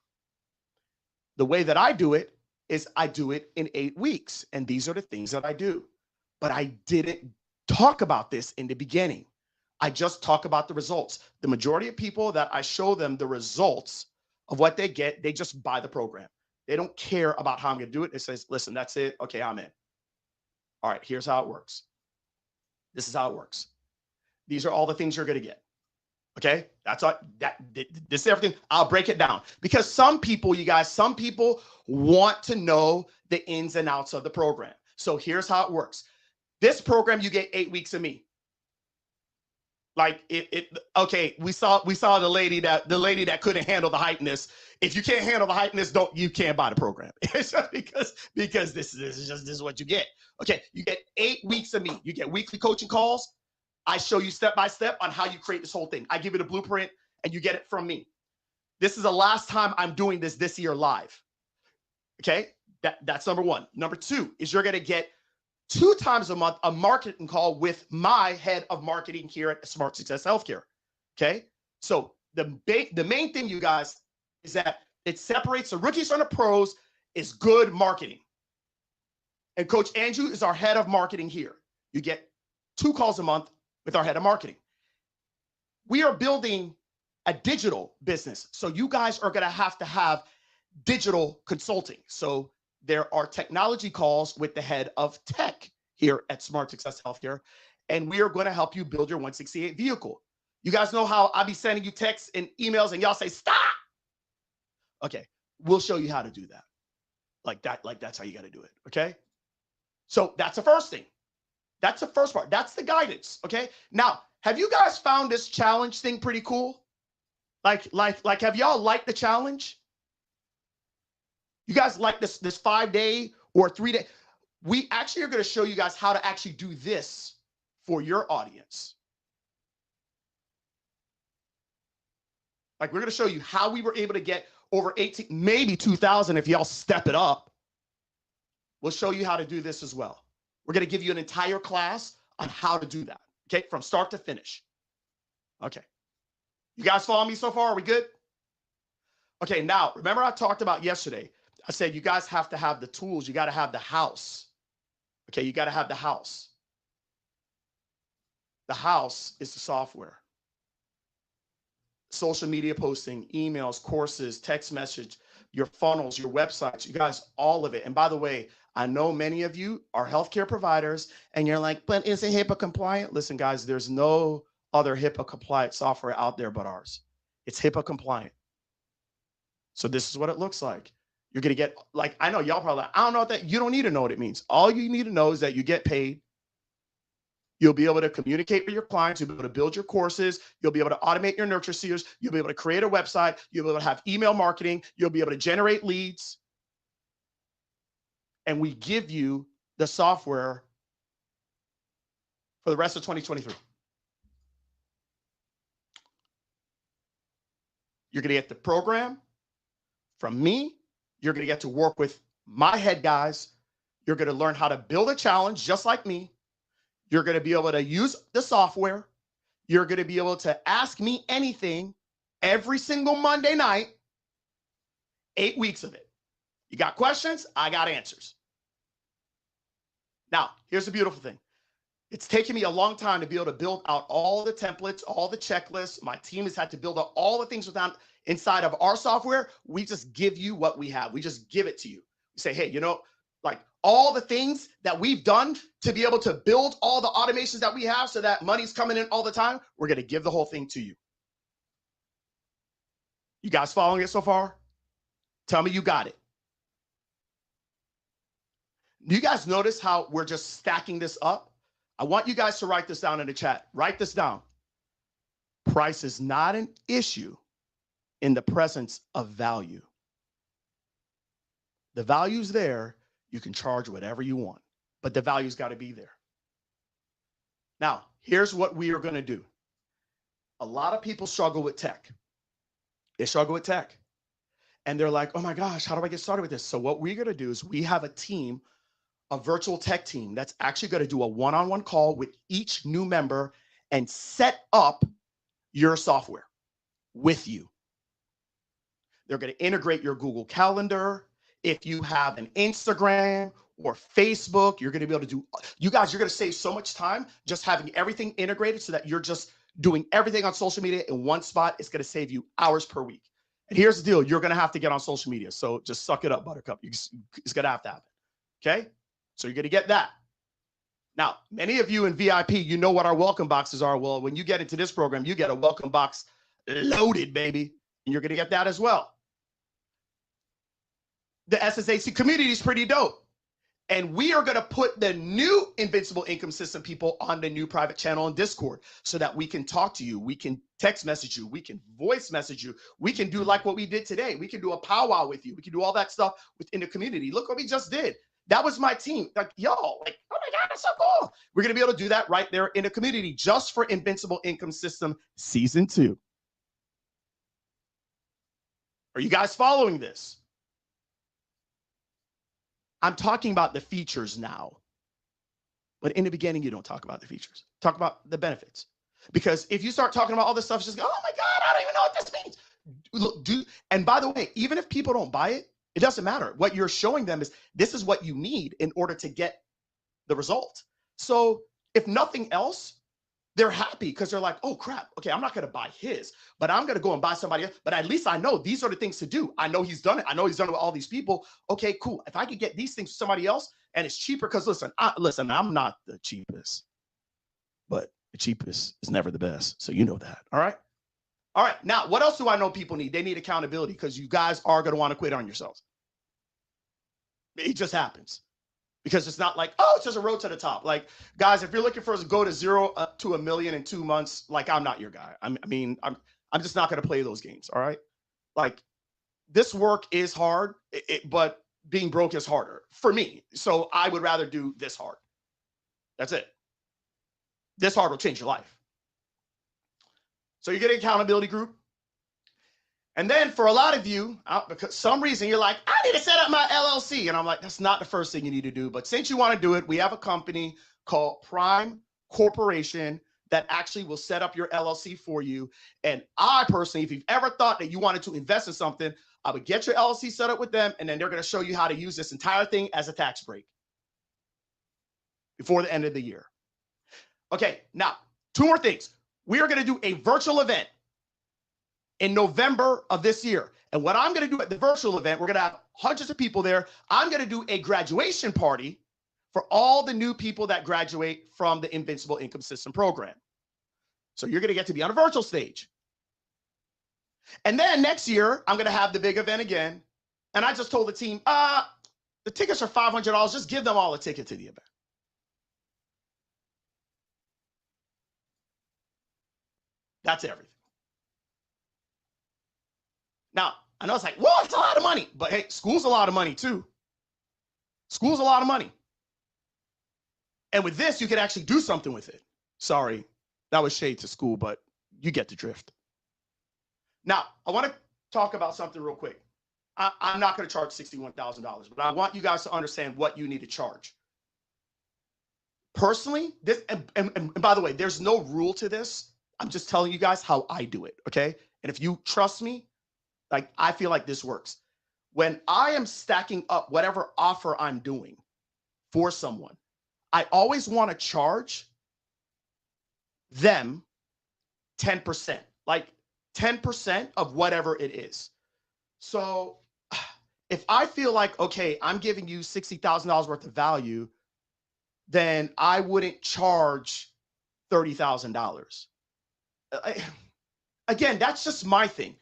The way that I do it is I do it in 8 weeks, and these are the things that I do. But I didn't talk about this in the beginning. I just talk about the results. The majority of people that I show them the results of what they get, they just buy the program. They don't care about how I'm going to do it. It says, listen, that's it. Okay, I'm in. All right, here's how it works. This is how it works. These are all the things you're going to get. Okay, that's all. This is everything. I'll break it down because some people, you guys, some people want to know the ins and outs of the program. So here's how it works. This program, you get 8 weeks of me. Like okay, we saw the lady that couldn't handle the hypeness. If you can't handle the hypeness, you can't buy the program. It's just because this is what you get. Okay, you get 8 weeks of me. You get weekly coaching calls. I show you step by step on how you create this whole thing. I give you the blueprint and you get it from me. This is the last time I'm doing this year live. Okay, that's number 1. Number 2 is you're gonna get 2 times a month a marketing call with my head of marketing here at Smart Success Healthcare. Okay, so the main thing, you guys, is that it separates the rookies from the pros is good marketing. And Coach Andrew is our head of marketing here. You get 2 calls a month with our head of marketing. We are building a digital business, so you guys are going to have digital consulting. So there are technology calls with the head of tech here at Smart Success Healthcare, and we are going to help you build your 168 vehicle. You guys know how I be sending you texts and emails and y'all say, stop. Okay, we'll show you how to do that. Like that's how you got to do it, okay? So that's the first thing. That's the first part. That's the guidance, okay? Now, have you guys found this challenge thing pretty cool? Like have y'all liked the challenge? You guys like this 5-day or 3-day? We actually are going to show you guys how to actually do this for your audience. Like we're going to show you how we were able to get over 18, maybe 2,000 if y'all step it up. We'll show you how to do this as well. We're going to give you an entire class on how to do that, okay, from start to finish. Okay. You guys follow me so far? Are we good? Okay, now, remember I talked about yesterday, I said you guys have to have the tools. You got to have the house. Okay, you got to have the house. The house is the software. Social media posting, emails, courses, text message, your funnels, your websites, you guys, all of it. And by the way, I know many of you are healthcare providers and you're like, but is it HIPAA compliant? Listen, guys, there's no other HIPAA compliant software out there but ours. It's HIPAA compliant. So this is what it looks like. You're going to get, like, I know y'all probably like, I don't know what that, you don't need to know what it means. All you need to know is that you get paid. You'll be able to communicate with your clients. You'll be able to build your courses. You'll be able to automate your nurture seers. You'll be able to create a website. You'll be able to have email marketing. You'll be able to generate leads. And we give you the software for the rest of 2023. You're going to get the program from me. You're going to get to work with my head guys. You're going to learn how to build a challenge just like me. You're going to be able to use the software. You're going to be able to ask me anything every single Monday night, 8 weeks of it. You got questions? I got answers. Now, here's the beautiful thing. It's taken me a long time to be able to build out all the templates, all the checklists. My team has had to build out all the things inside of our software. We just give you what we have. We just give it to you. We say, hey, like all the things that we've done to be able to build all the automations that we have so that money's coming in all the time, we're going to give the whole thing to you. You guys following it so far? Tell me you got it. Do you guys notice how we're just stacking this up? I want you guys to write this down in the chat. Write this down. Price is not an issue in the presence of value. The value's there. You can charge whatever you want, but the value's got to be there. Now, here's what we are going to do. A lot of people struggle with tech. They struggle with tech. And they're like, oh my gosh, how do I get started with this? So what we're going to do is we have a team, a virtual tech team that's actually going to do a one-on-one call with each new member and set up your software with you. They're going to integrate your Google Calendar. If you have an Instagram or Facebook, you're going to be able to do, you guys, you're going to save so much time just having everything integrated so that you're just doing everything on social media in one spot. It's going to save you hours per week. And here's the deal. You're going to have to get on social media. So just suck it up, Buttercup. It's going to happen. Okay? So you're going to get that. Now, many of you in VIP, you know what our welcome boxes are. Well, when you get into this program, you get a welcome box loaded, baby. And you're going to get that as well. The SSAC community is pretty dope. And we are going to put the new Invincible Income System people on the new private channel in Discord so that we can talk to you. We can text message you. We can voice message you. We can do like what we did today. We can do a powwow with you. We can do all that stuff within the community. Look what we just did. That was my team. Like, y'all, like, oh my God, that's so cool. We're going to be able to do that right there in the community just for Invincible Income System Season 2. Are you guys following this? I'm talking about the features now. But in the beginning, you don't talk about the features. Talk about the benefits. Because if you start talking about all this stuff, it's just, oh my God, I don't even know what this means. Look, and by the way, even if people don't buy it, it doesn't matter. What you're showing them is this is what you need in order to get the result. So if nothing else, they're happy because they're like, oh crap, okay, I'm not going to buy his, but I'm going to go and buy somebody else. But at least I know these are the things to do. I know he's done it. I know he's done it with all these people. Okay, cool. If I could get these things to somebody else and it's cheaper, because listen, I'm not the cheapest, but the cheapest is never the best. So you know that. All right. All right. Now, what else do I know people need? They need accountability because you guys are going to want to quit on yourselves. It just happens. Because it's not like, oh, it's just a road to the top. Like, guys, if you're looking for us to go to 0 to $1 million in 2 months, like, I'm not your guy. I'm just not going to play those games. All right. Like, this work is hard, but being broke is harder for me. So I would rather do this hard. That's it. This hard will change your life. So you get an accountability group. And then for a lot of you, because some reason you're like, I need to set up my LLC. And I'm like, that's not the first thing you need to do. But since you want to do it, we have a company called Prime Corporation that actually will set up your LLC for you. And I personally, if you've ever thought that you wanted to invest in something, I would get your LLC set up with them. And then they're going to show you how to use this entire thing as a tax break before the end of the year. Okay, now, 2 more things. We are going to do a virtual event in November of this year. And what I'm going to do at the virtual event, we're going to have hundreds of people there. I'm going to do a graduation party for all the new people that graduate from the Invincible Income System program. So you're going to get to be on a virtual stage. And then next year, I'm going to have the big event again. And I just told the team, the tickets are $500. Just give them all a ticket to the event. That's everything. Now, I know it's like, whoa, it's a lot of money. But hey, school's a lot of money too. School's a lot of money. And with this, you can actually do something with it. Sorry, that was shade to school, but you get the drift. Now, I want to talk about something real quick. I'm not going to charge $61,000, but I want you guys to understand what you need to charge. Personally, this, and by the way, there's no rule to this. I'm just telling you guys how I do it, okay? And if you trust me, like, I feel like this works. When I am stacking up whatever offer I'm doing for someone, I always want to charge them 10%, like 10% of whatever it is. So if I feel like, okay, I'm giving you $60,000 worth of value, then I wouldn't charge $30,000. Again, that's just my thing.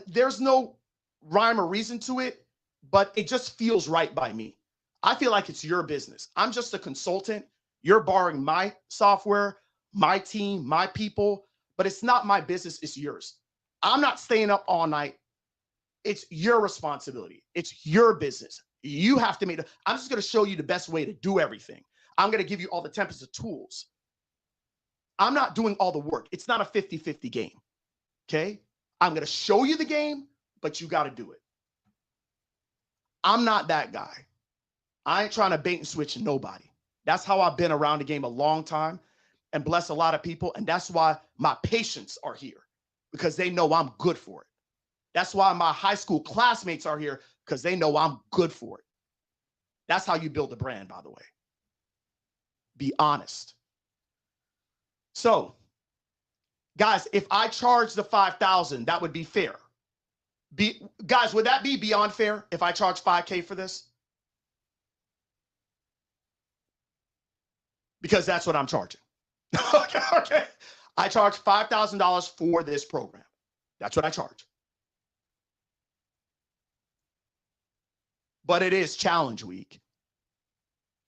There's no rhyme or reason to it, but it just feels right by me. I feel like it's your business. I'm just a consultant. You're borrowing my software, my team, my people, but it's not my business, it's yours. I'm not staying up all night. It's your responsibility. It's your business. You have to make it. I'm just going to show you the best way to do everything. I'm going to give you all the templates of tools. I'm not doing all the work. It's not a 50-50 game. Okay? I'm going to show you the game, but you got to do it. I'm not that guy. I ain't trying to bait and switch nobody. That's how I've been around the game a long time and bless a lot of people. And that's why my patients are here, because they know I'm good for it. That's why my high school classmates are here, because they know I'm good for it. That's how you build a brand, by the way. Be honest. So, guys, if I charge the $5,000, that would be fair. Guys, would that be beyond fair if I charge $5K for this? Because that's what I'm charging. Okay. I charge $5,000 for this program. That's what I charge. But it is challenge week.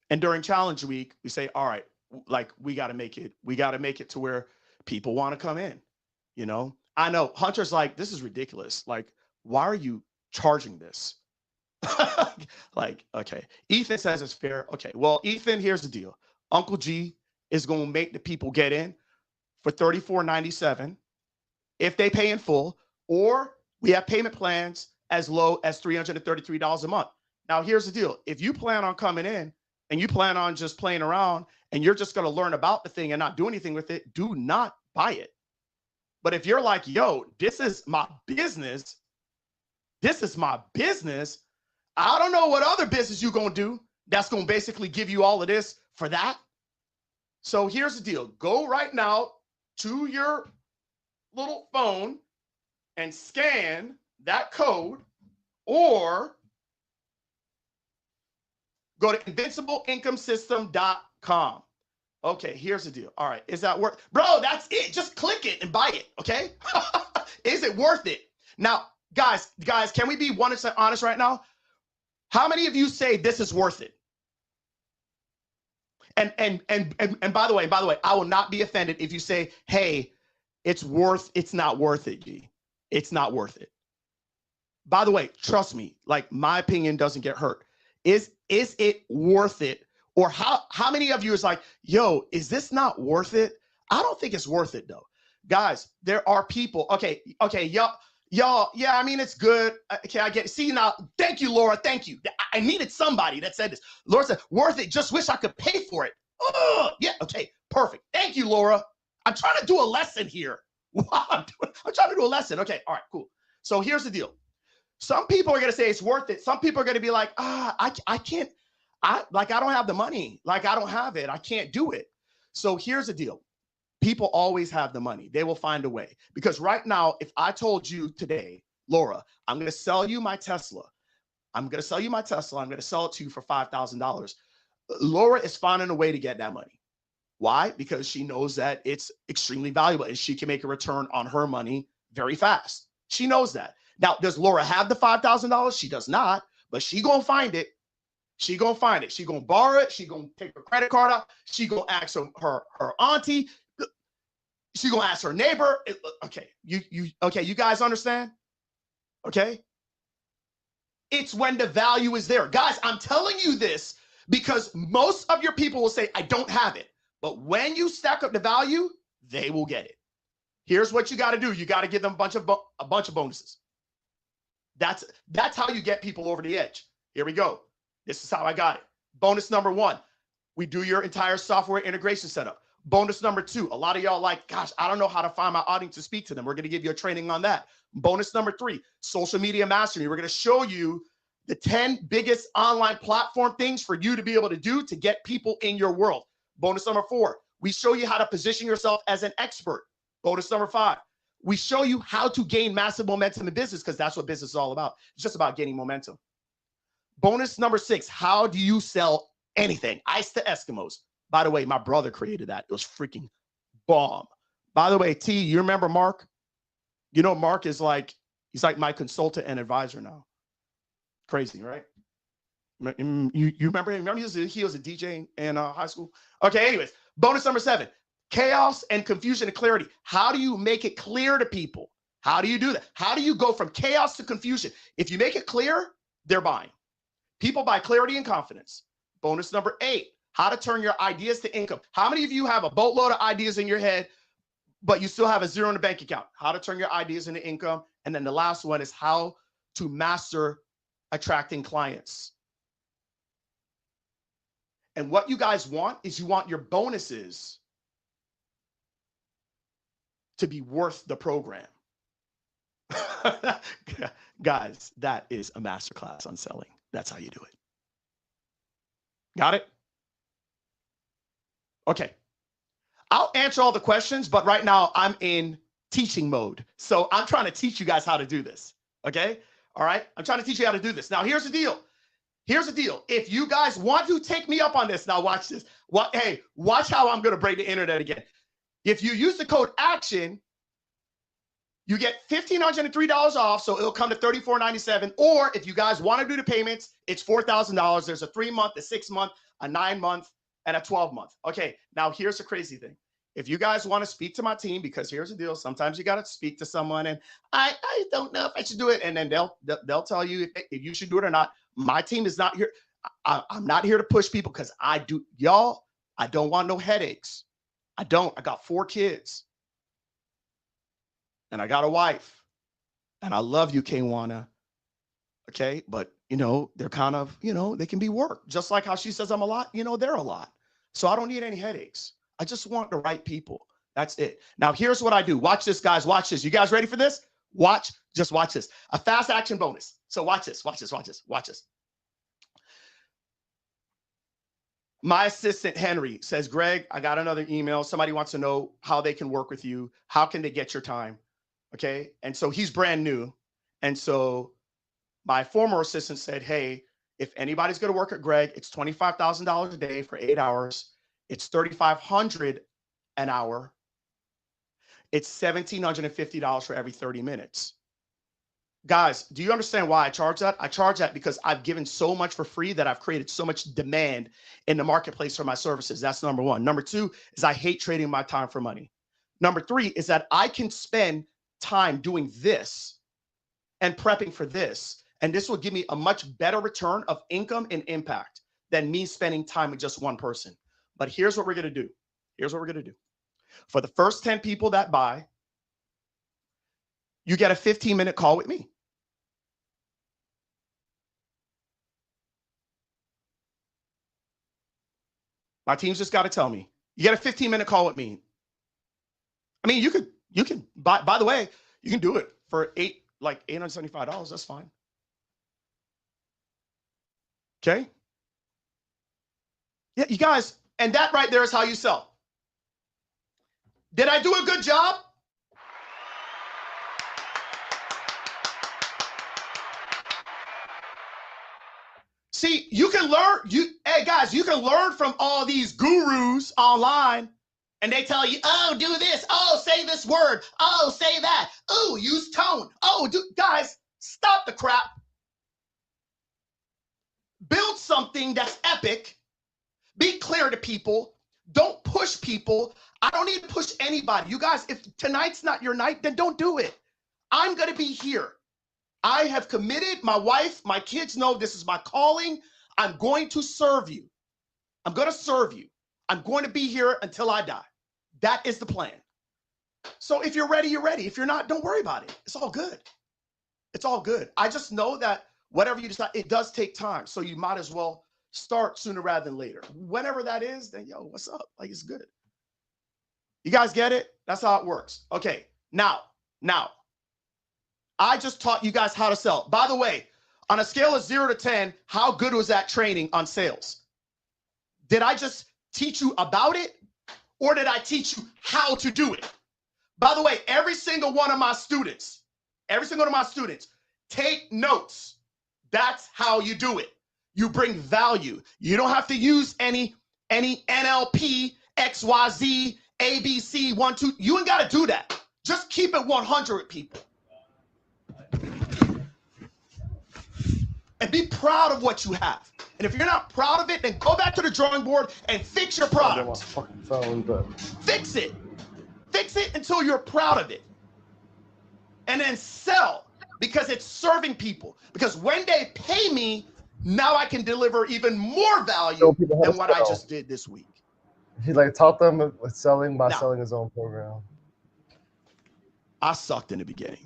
And during challenge week, we say, all right, like we got to make it to where people want to come in. You know, I know Hunter's like, this is ridiculous. Like, why are you charging this? Like, okay. Ethan says it's fair. Okay. Well, Ethan, here's the deal. Uncle G is going to make the people get in for $34.97 if they pay in full, or we have payment plans as low as $333 a month. Now, here's the deal. If you plan on coming in and you plan on just playing around and you're just going to learn about the thing and not do anything with it, do not buy it. But if you're like, yo, this is my business. This is my business. I don't know what other business you're going to do that's going to basically give you all of this for that. So here's the deal. Go right now to your little phone and scan that code, or go to invincibleincomesystem.com. Okay, here's the deal. All right, is that worth? Bro, that's it. Just click it and buy it, okay? Is it worth it? Now, guys, can we be 100% honest right now? How many of you say this is worth it? And by the way, I will not be offended if you say, hey, it's not worth it, G. It's not worth it. By the way, trust me, like my opinion doesn't get hurt. Is it worth it? Or how many of you is like, yo, is this not worth it? I don't think it's worth it though. Guys, there are people, okay, y'all, yeah, I mean, it's good. Okay, I get it. See now, thank you, Laura, thank you. I needed somebody that said this. Laura said, worth it, just wish I could pay for it. Oh, yeah, okay, perfect. Thank you, Laura. I'm trying to do a lesson here. I'm trying to do a lesson. Okay, all right, cool. So here's the deal. Some people are going to say it's worth it. Some people are going to be like, I can't, I don't have the money. Like, I don't have it. I can't do it. So here's the deal. People always have the money. They will find a way. Because right now, if I told you today, Laura, I'm going to sell you my Tesla. I'm going to sell you my Tesla. I'm going to sell it to you for $5,000. Laura is finding a way to get that money. Why? Because she knows that it's extremely valuable and she can make a return on her money very fast. She knows that. Now, does Laura have the $5,000? She does not, but she going to find it. She going to find it. She going to borrow it. She going to take her credit card out. She going to ask her auntie. She going to ask her neighbor. Okay, you guys understand? Okay? It's when the value is there. Guys, I'm telling you this because most of your people will say, I don't have it. But when you stack up the value, they will get it. Here's what you got to do. You got to give them a bunch of bonuses. That's how you get people over the edge. Here we go. This is how I got it. Bonus number 1, we do your entire software integration setup. Bonus number 2, a lot of y'all like, gosh, I don't know how to find my audience to speak to them. We're going to give you a training on that. Bonus number 3, social media mastery. We're going to show you the 10 biggest online platform things for you to be able to do to get people in your world. Bonus number 4, We show you how to position yourself as an expert. Bonus number 5. We show you how to gain massive momentum in business, because that's what business is all about. It's just about gaining momentum. Bonus number 6, how do you sell anything? Ice to Eskimos. By the way, my brother created that. It was freaking bomb. By the way, T, you remember Mark? You know, Mark is like, he's like my consultant and advisor now. Crazy, right? You remember him? Remember he was a DJ in high school? Okay, anyways, bonus number 7, chaos and confusion and clarity. How do you make it clear to people? How do you do that? How do you go from chaos to confusion? If you make it clear, they're buying. People buy clarity and confidence. Bonus number 8, how to turn your ideas to income. How many of you have a boatload of ideas in your head, but you still have a zero in the bank account? How to turn your ideas into income. And then the last one is how to master attracting clients. And what you guys want is you want your bonuses to be worth the program. Guys, that is a masterclass on selling. That's how you do it. Got it? Okay. I'll answer all the questions, but right now I'm in teaching mode. So I'm trying to teach you guys how to do this. Okay? All right? I'm trying to teach you how to do this. Now, here's the deal. Here's the deal. If you guys want to take me up on this, now watch this. Hey, watch how I'm going to break the internet again. If you use the code ACTION, you get $1,503 off, so it'll come to $34.97. Or if you guys want to do the payments, it's $4,000. There's a 3-month, a 6-month, a 9-month, and a 12-month. Okay, now here's the crazy thing. If you guys want to speak to my team, because here's the deal, sometimes you got to speak to someone, and I don't know if I should do it, and then they'll tell you if you should do it or not. My team is not here. I'm not here to push people, because I don't want no headaches. I got 4 kids. And I got a wife. And I love you, Kwana. Okay? But, they're kind of, they can be work. Just like how she says I'm a lot, they're a lot. So I don't need any headaches. I just want the right people. That's it. Now, here's what I do. Watch this, guys. Watch this. You guys ready for this? Just watch this. A fast action bonus. So watch this. My assistant, Henry, says, Greg, I got another email. Somebody wants to know how they can work with you. How can they get your time? Okay. And so he's brand new. And so my former assistant said, hey, if anybody's going to work at Greg, it's $25,000 a day for 8 hours. It's $3,500 an hour. It's $1,750 for every 30 minutes. Guys, do you understand why I charge that? I charge that because I've given so much for free that I've created so much demand in the marketplace for my services. That's number 1. Number 2 is I hate trading my time for money. Number 3 is that I can spend time doing this and prepping for this, and this will give me a much better return of income and impact than me spending time with just one person. But here's what we're going to do. For the first 10 people that buy, you get a 15-minute call with me. My team's just got to tell me. You get a 15-minute call with me. I mean, you can by the way, you can do it for $875. That's fine. Okay? Yeah, you guys, and that right there is how you sell. Did I do a good job? See, you can learn, hey guys, you can learn from all these gurus online, and they tell you, oh, do this, oh, say this word, oh, say that, oh, use tone, oh, guys, stop the crap. Build something that's epic. Be clear to people. Don't push people. I don't need to push anybody. You guys, if tonight's not your night, then don't do it. I'm going to be here. I have committed. My wife, my kids know this is my calling. I'm going to serve you. I'm going to serve you. I'm going to be here until I die. That is the plan. So if you're ready, you're ready. If you're not, don't worry about it. It's all good. It's all good. I just know that whatever you decide, it does take time. So you might as well start sooner rather than later. Whenever that is, then yo, what's up? Like, it's good. You guys get it? That's how it works. Okay. Now, I just taught you guys how to sell. By the way, on a scale of 0 to 10, how good was that training on sales? Did I just teach you about it, or did I teach you how to do it? By the way, every single one of my students, take notes. That's how you do it. You bring value. You don't have to use any NLP, XYZ, ABC, 1, 2. You ain't got to do that. Just keep it 100, people. And be proud of what you have. And if you're not proud of it, then go back to the drawing board and fix your product. Fix it. Fix it until you're proud of it. And then sell, because it's serving people. Because when they pay me, now I can deliver even more value than what I just did this week. He like taught them with selling by selling his own program. I sucked in the beginning.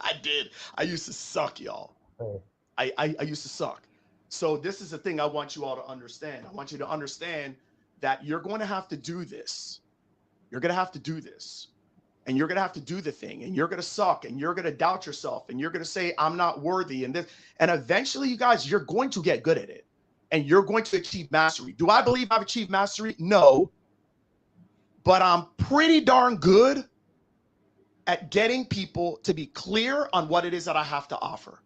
I did. I used to suck, y'all. Oh. I used to suck. So this is the thing I want you all to understand. I want you to understand that you're going to have to do this. You're going to have to do this. And you're going to have to do the thing. And you're going to suck. And you're going to doubt yourself. And you're going to say, I'm not worthy. And this. And eventually, you guys, you're going to get good at it. And you're going to achieve mastery. Do I believe I've achieved mastery? No. But I'm pretty darn good at getting people to be clear on what it is that I have to offer.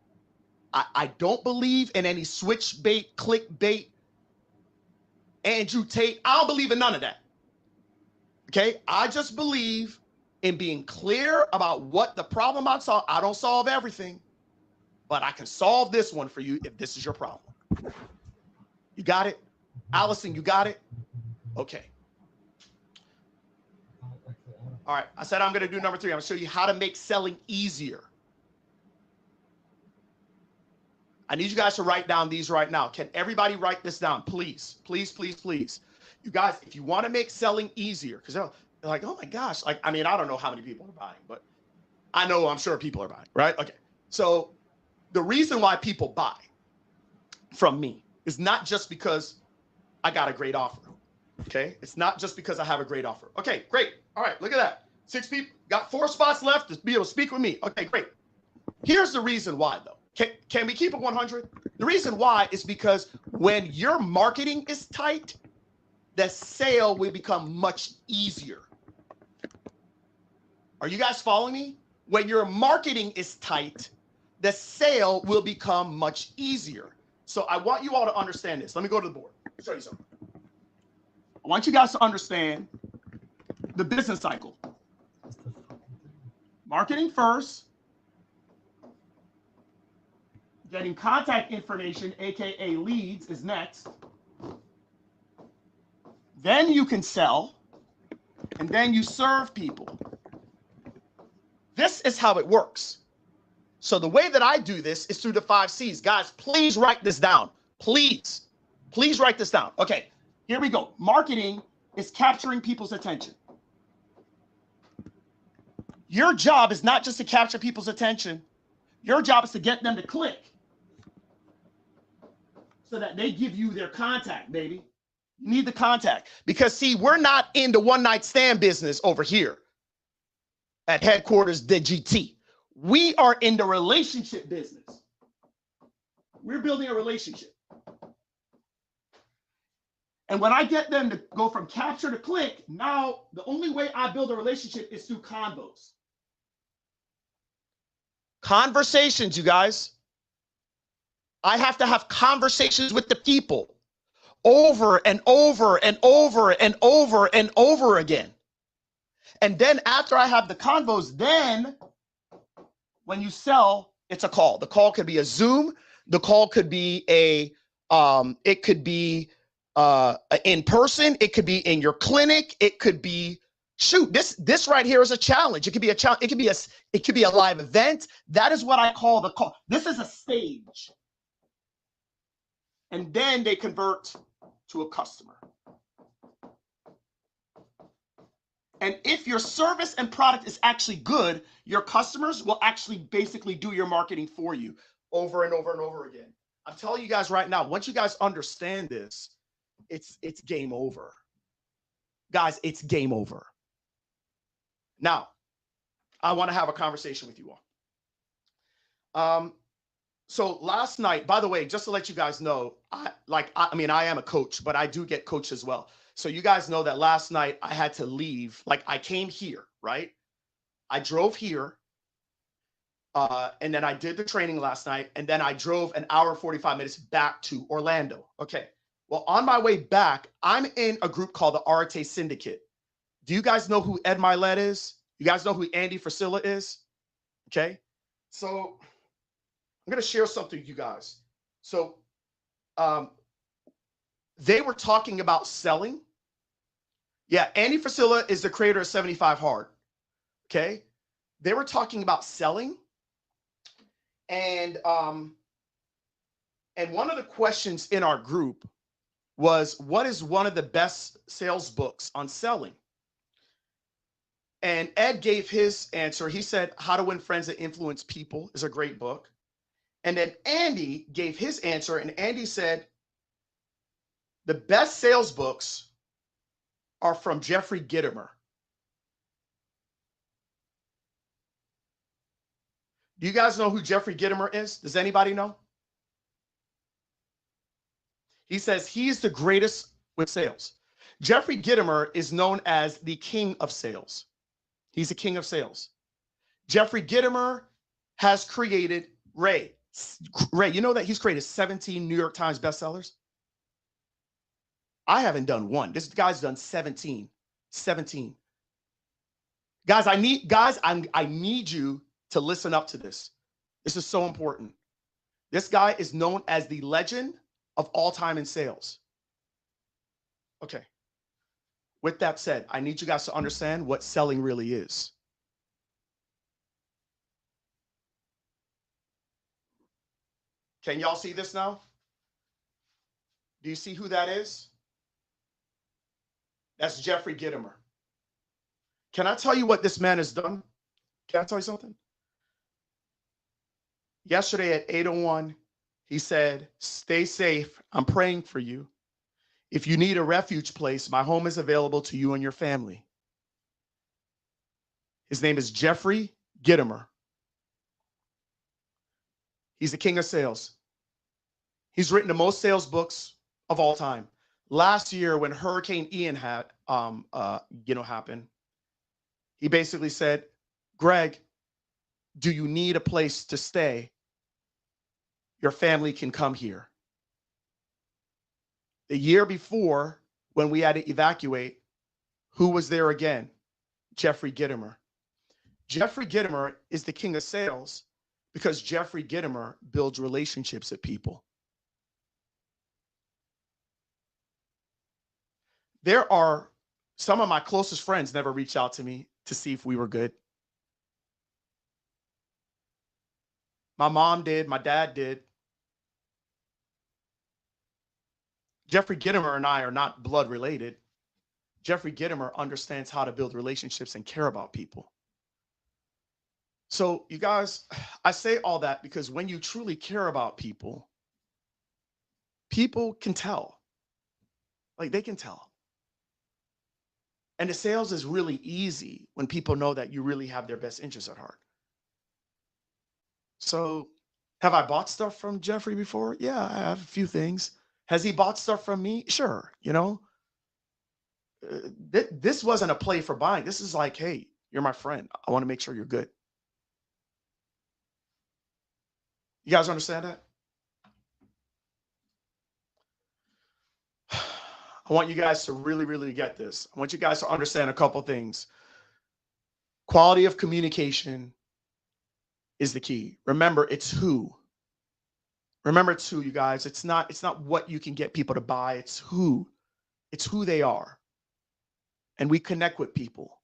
I don't believe in any switch bait, click bait, Andrew Tate. I don't believe in none of that. Okay? I just believe in being clear about what the problem I solve. I don't solve everything, but I can solve this one for you if this is your problem. You got it? Allison, you got it? Okay. All right. I said I'm going to do number 3. I'm going to show you how to make selling easier. I need you guys to write down these right now. Can everybody write this down? Please, please, please, please. You guys, if you want to make selling easier, because they're like, oh my gosh. Like, I mean, I don't know how many people are buying, but I know I'm sure people are buying, right? Okay. So the reason why people buy from me is not just because I got a great offer. Okay. It's not just because I have a great offer. Okay, great. All right. Look at that. 6 people, got 4 spots left to be able to speak with me. Okay, great. Here's the reason why though. Can we keep it 100? The reason why is because when your marketing is tight, the sale will become much easier. Are you guys following me? When your marketing is tight, the sale will become much easier. So I want you all to understand this. Let me go to the board. I'll show you something. I want you guys to understand the business cycle. Marketing first. Getting contact information, AKA leads, is next. Then you can sell, and then you serve people. This is how it works. So the way that I do this is through the 5 C's. Guys, please write this down. Please. Please write this down. Okay, here we go. Marketing is capturing people's attention. Your job is not just to capture people's attention. Your job is to get them to click so that they give you their contact, baby. You need the contact. Because, see, we're not in the one-night stand business over here at headquarters, the GT. We are in the relationship business. We're building a relationship. And when I get them to go from capture to click, now the only way I build a relationship is through convos. Conversations, you guys. I have to have conversations with the people over and over and over and over and over again. And then after I have the convos, then when you sell, it's a call. The call could be a Zoom. The call could be it could be in person. It could be in your clinic. It could be, shoot, this right here is a challenge. It could be a challenge. It could be a live event. That is what I call the call. This is a stage. And then they convert to a customer. And if your service and product is actually good, your customers will actually basically do your marketing for you over and over and over again. I'm telling you guys right now, once you guys understand this, it's game over. Guys, it's game over. Now, I want to have a conversation with you all. So last night, by the way, just to let you guys know, I am a coach, but I do get coached as well. So you guys know that last night I had to leave. Like I came here, right? I drove here. And then I did the training last night. And then I drove an hour and 45 minutes back to Orlando. Okay. Well, on my way back, I'm in a group called the Arete Syndicate. Do you guys know who Ed Milet is? You guys know who Andy Frisilla is? Okay. So I'm going to share something with you guys. So they were talking about selling. Yeah, Andy Frisilla is the creator of 75 Hard. Okay. They were talking about selling. And one of the questions in our group was, what is one of the best sales books on selling? And Ed gave his answer. He said, How to Win Friends and Influence People is a great book. And then Andy gave his answer, and Andy said, the best sales books are from Jeffrey Gitomer. Do you guys know who Jeffrey Gitomer is? Does anybody know? He says he's the greatest with sales. Jeffrey Gitomer is known as the king of sales. He's a king of sales. Jeffrey Gitomer has created, Ray, you know that he's created 17 New York Times bestsellers? I haven't done one. This guy's done 17. 17. Guys, I need you to listen up to this. This is so important. This guy is known as the legend of all time in sales. Okay. With that said, I need you guys to understand what selling really is. Can y'all see this now? Do you see who that is? That's Jeffrey Gitomer. Can I tell you what this man has done? Can I tell you something? Yesterday at 8:01, he said, stay safe. I'm praying for you. If you need a refuge place, my home is available to you and your family. His name is Jeffrey Gitomer. He's the king of sales. He's written the most sales books of all time. Last year, when Hurricane Ian had, happened, he basically said, Greg, do you need a place to stay? Your family can come here. The year before, when we had to evacuate, who was there again? Jeffrey Gitomer. Jeffrey Gitomer is the king of sales because Jeffrey Gitomer builds relationships with people. There are some of my closest friends never reached out to me to see if we were good. My mom did, my dad did. Jeffrey Gitomer and I are not blood related. Jeffrey Gitomer understands how to build relationships and care about people. So you guys, I say all that because when you truly care about people, people can tell. Like they can tell. And the sales is really easy when people know that you really have their best interests at heart. So have I bought stuff from Jeffrey before? Yeah, I have a few things. Has he bought stuff from me? Sure. You know, this wasn't a play for buying. This is like, hey, you're my friend. I want to make sure you're good. You guys understand that? I want you guys to really, really get this. I want you guys to understand a couple things. Quality of communication is the key. Remember, it's who. Remember, it's who, you guys. It's not what you can get people to buy. It's who. It's who they are. And we connect with people.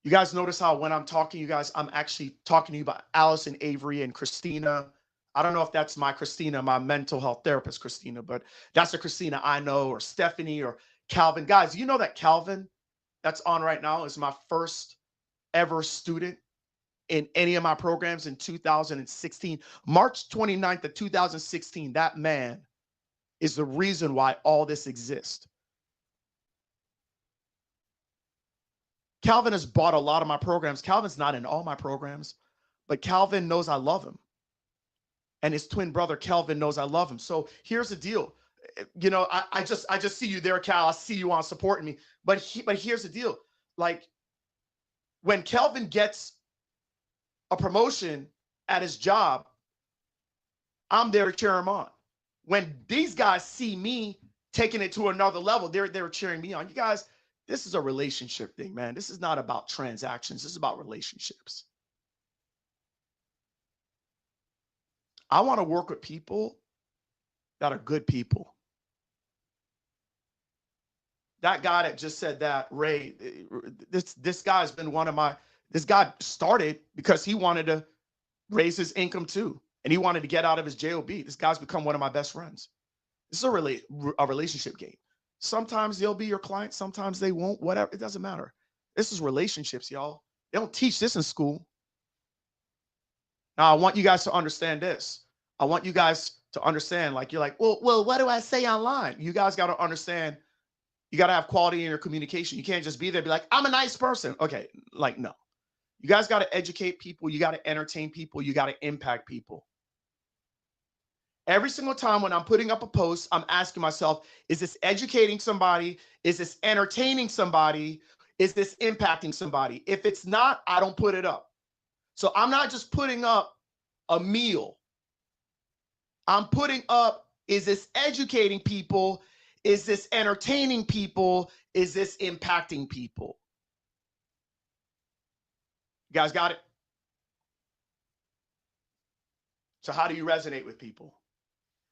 You guys notice how when I'm talking, you guys, I'm actually talking to you about Allison, Avery, and Christina. I don't know if that's my Christina, my mental health therapist, Christina, but that's the Christina I know, or Stephanie, or Calvin. Guys, you know that Calvin that's on right now is my first ever student in any of my programs in 2016. March 29th of 2016, that man is the reason why all this exists. Calvin has bought a lot of my programs. Calvin's not in all my programs, but Calvin knows I love him. And his twin brother, Kelvin, knows I love him. So here's the deal. you know, I just see you there, Cal. I see you on supporting me. But here's the deal. Like, when Kelvin gets a promotion at his job, I'm there to cheer him on. When these guys see me taking it to another level, they're cheering me on. You guys, this is a relationship thing, man. This is not about transactions. This is about relationships. I want to work with people that are good people. That guy that just said that, Ray, this guy's been one of my, this guy started because he wanted to raise his income too. And he wanted to get out of his JOB. This guy's become one of my best friends. This is a relationship game. Sometimes they'll be your client. Sometimes they won't, whatever. It doesn't matter. This is relationships, y'all. They don't teach this in school. Now, I want you guys to understand this. I want you guys to understand, like, you're like, well, what do I say online? You guys got to understand, you got to have quality in your communication. You can't just be there and be like, I'm a nice person. Okay, like, no. You guys got to educate people. You got to entertain people. You got to impact people. Every single time when I'm putting up a post, I'm asking myself, is this educating somebody? Is this entertaining somebody? Is this impacting somebody? If it's not, I don't put it up. So I'm not just putting up a meal. I'm putting up, is this educating people? Is this entertaining people? Is this impacting people? You guys got it? So how do you resonate with people?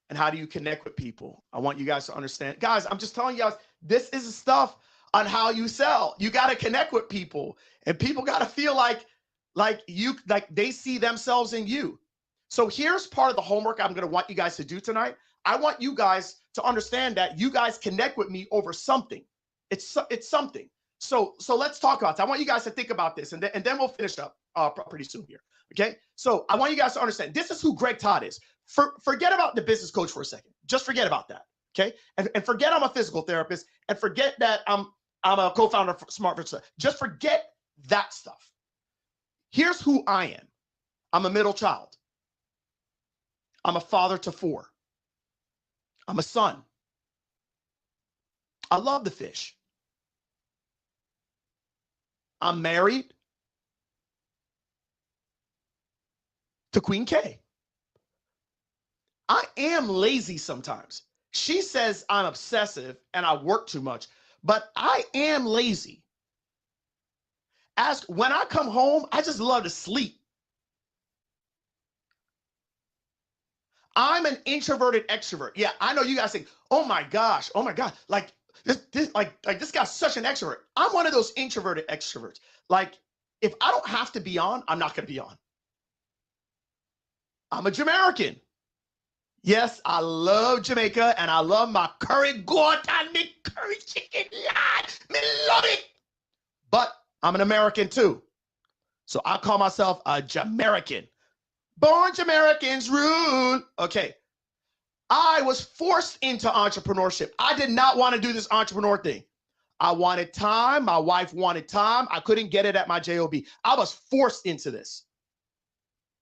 And how do you connect with people? I want you guys to understand. Guys, I'm just telling you guys, this is the stuff on how you sell. You got to connect with people. And people got to feel like they see themselves in you. So here's part of the homework I'm going to want you guys to do tonight. I want you guys to understand that you guys connect with me over something. It's something. So let's talk about it. I want you guys to think about this, and then we'll finish up pretty soon here. Okay. So I want you guys to understand this is who Greg Todd is. Forget about the business coach for a second. Just forget about that. Okay. And forget I'm a physical therapist, and forget that I'm a co-founder of Smart Virtual. Just forget that stuff. Here's who I am. I'm a middle child. I'm a father to 4. I'm a son. I love the fish. I'm married to Queen K. I am lazy sometimes. She says I'm obsessive and I work too much, but I am lazy. When I come home, I just love to sleep. I'm an introverted extrovert. Yeah, I know you guys think, oh my gosh, like this guy's such an extrovert. I'm one of those introverted extroverts. Like, if I don't have to be on, I'm not going to be on. I'm a Jamaican. Yes, I love Jamaica, and I love my curry goat and my curry chicken. Lord, me love it. But I'm an American too. So I call myself a Jamaican. Born Jamaicans rule. Okay. I was forced into entrepreneurship. I did not want to do this entrepreneur thing. I wanted time. My wife wanted time. I couldn't get it at my JOB. I was forced into this.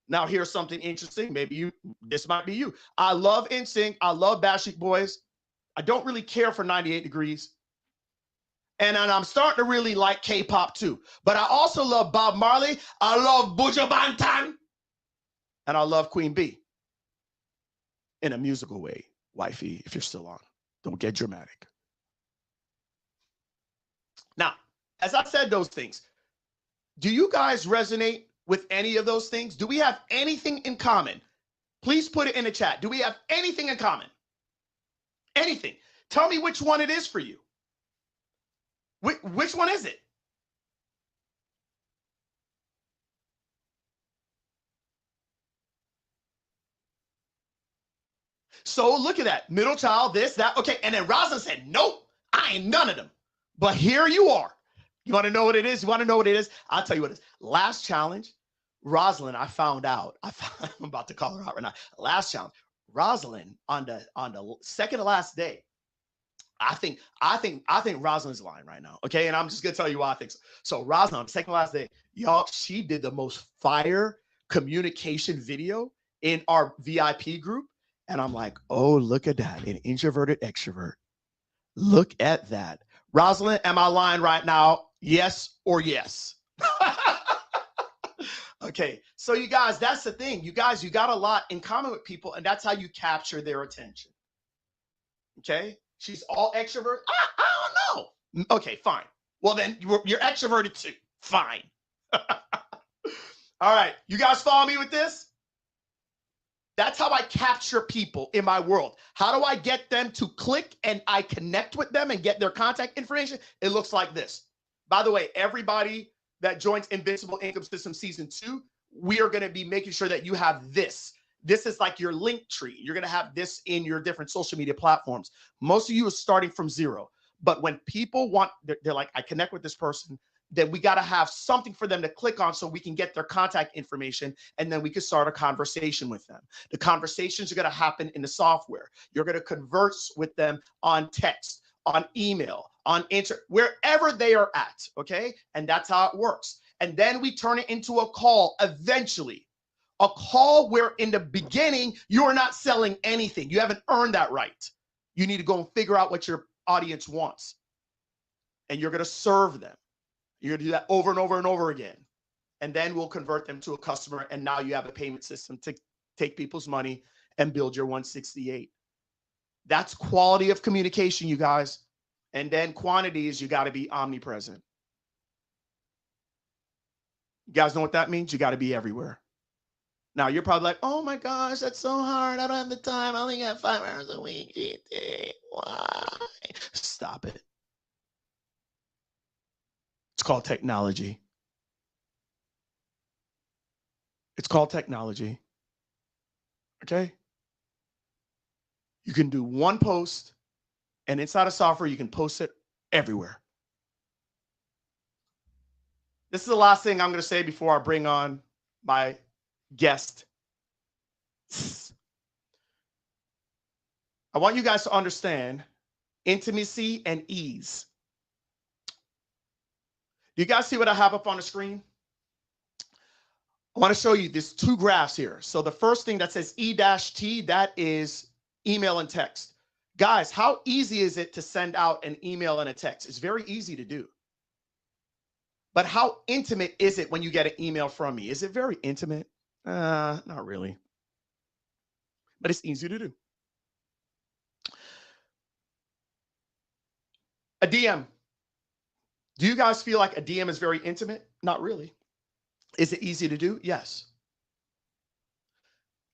Now, here's something interesting. Maybe this might be you. I love NSYNC. I love Backstreet Boys. I don't really care for 98 Degrees. And I'm starting to really like K-pop too. But I also love Bob Marley. I love Buju Banton. And I love Queen Bee. In a musical way, wifey, if you're still on. Don't get dramatic. Now, as I said those things, do you guys resonate with any of those things? Do we have anything in common? Please put it in the chat. Do we have anything in common? Anything. Tell me which one it is for you. Which one is it? So look at that. Middle child, this, that. Okay. And then Rosalind said, nope, I ain't none of them. But here you are. You want to know what it is? You want to know what it is? I'll tell you what it is. Last challenge, Rosalind, I found out. I'm about to call her out right now. Last challenge, Rosalind on the second to last day. I think Rosalind's lying right now. Okay. And I'm just going to tell you why I think so. So Rosalind on the second to last day, y'all, she did the most fire communication video in our VIP group. And I'm like, oh, look at that. An introverted extrovert. Look at that. Rosalind, am I lying right now? Yes or yes? Okay, so you guys, that's the thing. You guys, you got a lot in common with people, and that's how you capture their attention. Okay, she's all extrovert. I don't know. Okay, fine. Well, then you're extroverted too. Fine. All right, you guys follow me with this? That's how I capture people in my world. How do I get them to click and I connect with them and get their contact information? It looks like this. By the way, everybody that joins Invincible Income System Season 2, we are going to be making sure that you have this. This is like your link tree. You're going to have this in your different social media platforms. Most of you are starting from zero. But when people want, they're like, I connect with this person, then we got to have something for them to click on so we can get their contact information, and then we can start a conversation with them. The conversations are going to happen in the software. You're going to converse with them on text, on email, on wherever they are at, okay? And that's how it works. And then we turn it into a call eventually. A call where in the beginning, you are not selling anything. You haven't earned that right. You need to go and figure out what your audience wants. And you're going to serve them. You're going to do that over and over and over again. And then we'll convert them to a customer. And now you have a payment system to take people's money and build your 168. That's quality of communication, you guys. And then quantity is you got to be omnipresent. You guys know what that means? You got to be everywhere. Now, you're probably like, oh my gosh, that's so hard. I don't have the time. I only got 5 hours a week. Why? Stop it. It's called technology. It's called technology. Okay? You can do one post, and inside of software, you can post it everywhere. This is the last thing I'm going to say before I bring on my guest. I want you guys to understand intimacy and ease. Do you guys see what I have up on the screen? I want to show you these 2 graphs here. So the first thing that says E-T, that is email and text. Guys, how easy is it to send out an email and a text? It's very easy to do. But how intimate is it when you get an email from me? Is it very intimate? Not really. But it's easy to do. A DM. Do you guys feel like a DM is very intimate? Not really. Is it easy to do? Yes.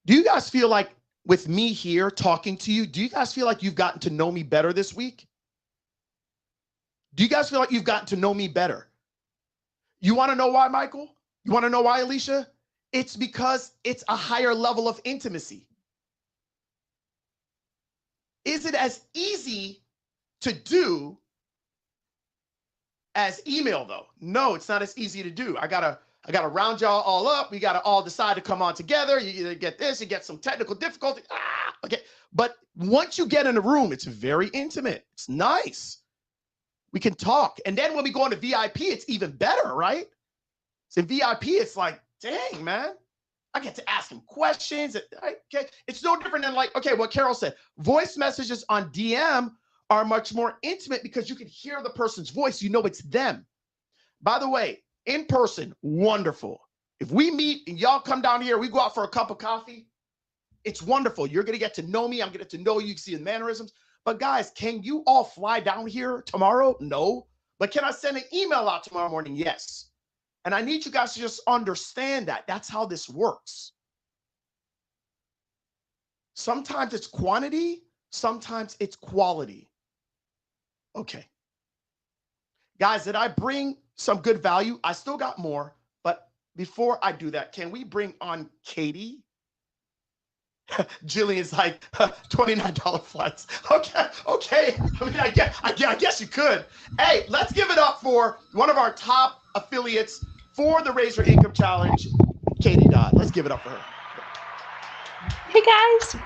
Do you guys feel like with me here talking to you, do you guys feel like you've gotten to know me better this week? Do you guys feel like you've gotten to know me better? You want to know why, Michael? You want to know why, Alicia? It's because it's a higher level of intimacy. Is it as easy to do as email, though? No, it's not as easy to do. I gotta round y'all all up. We gotta all decide to come on together. You either get this, you get some technical difficulty. Okay. But once you get in a room, it's very intimate. It's nice. We can talk. And then when we go into VIP, it's even better, right? So in VIP, it's like, dang, man, I get to ask him questions. Okay. It's no different than like, okay, what Carol said, voice messages on DM are much more intimate because you can hear the person's voice. You know it's them. By the way, in person, wonderful. If we meet and y'all come down here, we go out for a cup of coffee, it's wonderful. You're going to get to know me. I'm going to get to know you. You can see the mannerisms. But guys, can you all fly down here tomorrow? No. But can I send an email out tomorrow morning? Yes. And I need you guys to just understand that. That's how this works. Sometimes it's quantity. Sometimes it's quality. Okay. Guys, did I bring some good value? I still got more. But before I do that, can we bring on Katie? Jillian's like $29 flights. Okay. I mean, I guess you could. Hey, let's give it up for one of our top affiliates for the Raise Your Income Challenge, Katie Dodd. Let's give it up for her. Hey guys.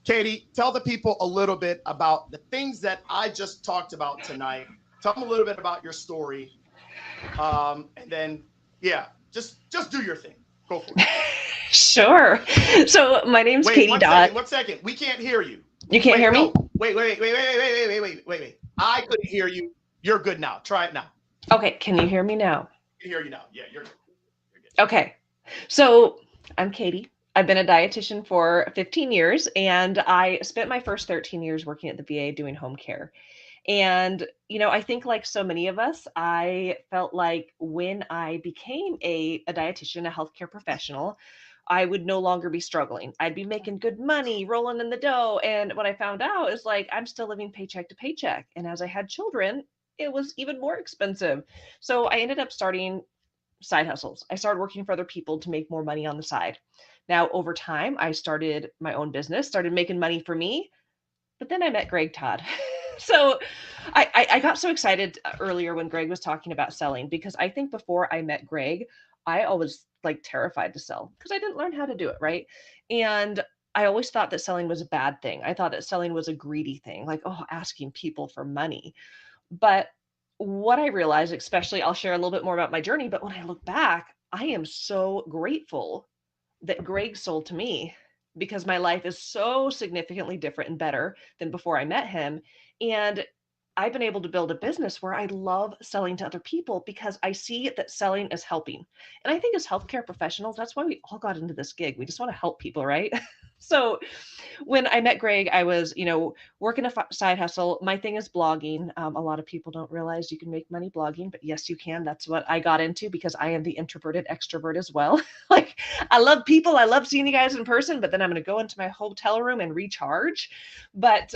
Katie, tell the people a little bit about the things that I just talked about tonight. Tell them a little bit about your story, and then yeah, just do your thing. Go for it. Sure. So my name's Wait, Katie Dot. 1 second. We can't hear you. You can't hear me? No. Wait. I couldn't hear you. You're good now. Try it now. Okay, can you hear me now? I can hear you now. Yeah, you're good. Okay. So I'm Katie. I've been a dietitian for 15 years, and I spent my first 13 years working at the VA doing home care. And, I think like so many of us, I felt like when I became a dietitian, a healthcare professional, I would no longer be struggling. I'd be making good money, rolling in the dough. And what I found out is like I'm still living paycheck to paycheck. And as I had children, it was even more expensive. So I ended up starting side hustles. I started working for other people to make more money on the side. Now, over time, I started my own business, started making money for me, but then I met Greg Todd. So I got so excited earlier when Greg was talking about selling, because I think before I met Greg, I always like terrified to sell because I didn't learn how to do it, right? And I always thought that selling was a bad thing. I thought that selling was a greedy thing, like, oh, asking people for money. But what I realized, especially, I'll share a little bit more about my journey, but when I look back, I am so grateful that Greg sold to me because my life is so significantly different and better than before I met him. And I've been able to build a business where I love selling to other people because I see that selling is helping. And I think as healthcare professionals, that's why we all got into this gig. We just want to help people, right? So when I met Greg, I was, working a side hustle. My thing is blogging. A lot of people don't realize you can make money blogging, but yes, you can. That's what I got into because I am the introverted extrovert as well. Like, I love people. I love seeing you guys in person, but then I'm going to go into my hotel room and recharge. But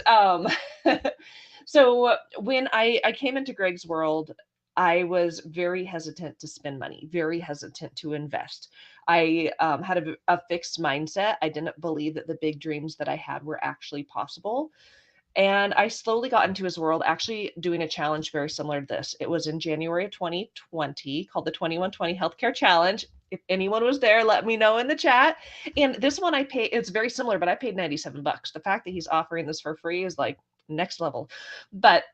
so when I came into Greg's world, I was very hesitant to spend money, very hesitant to invest. I had a fixed mindset. I didn't believe that the big dreams that I had were actually possible. And I slowly got into his world, actually doing a challenge very similar to this. It was in January of 2020 called the 2120 Healthcare Challenge. If anyone was there, let me know in the chat. And this one I paid, it's very similar, but I paid $97. The fact that he's offering this for free is like next level. But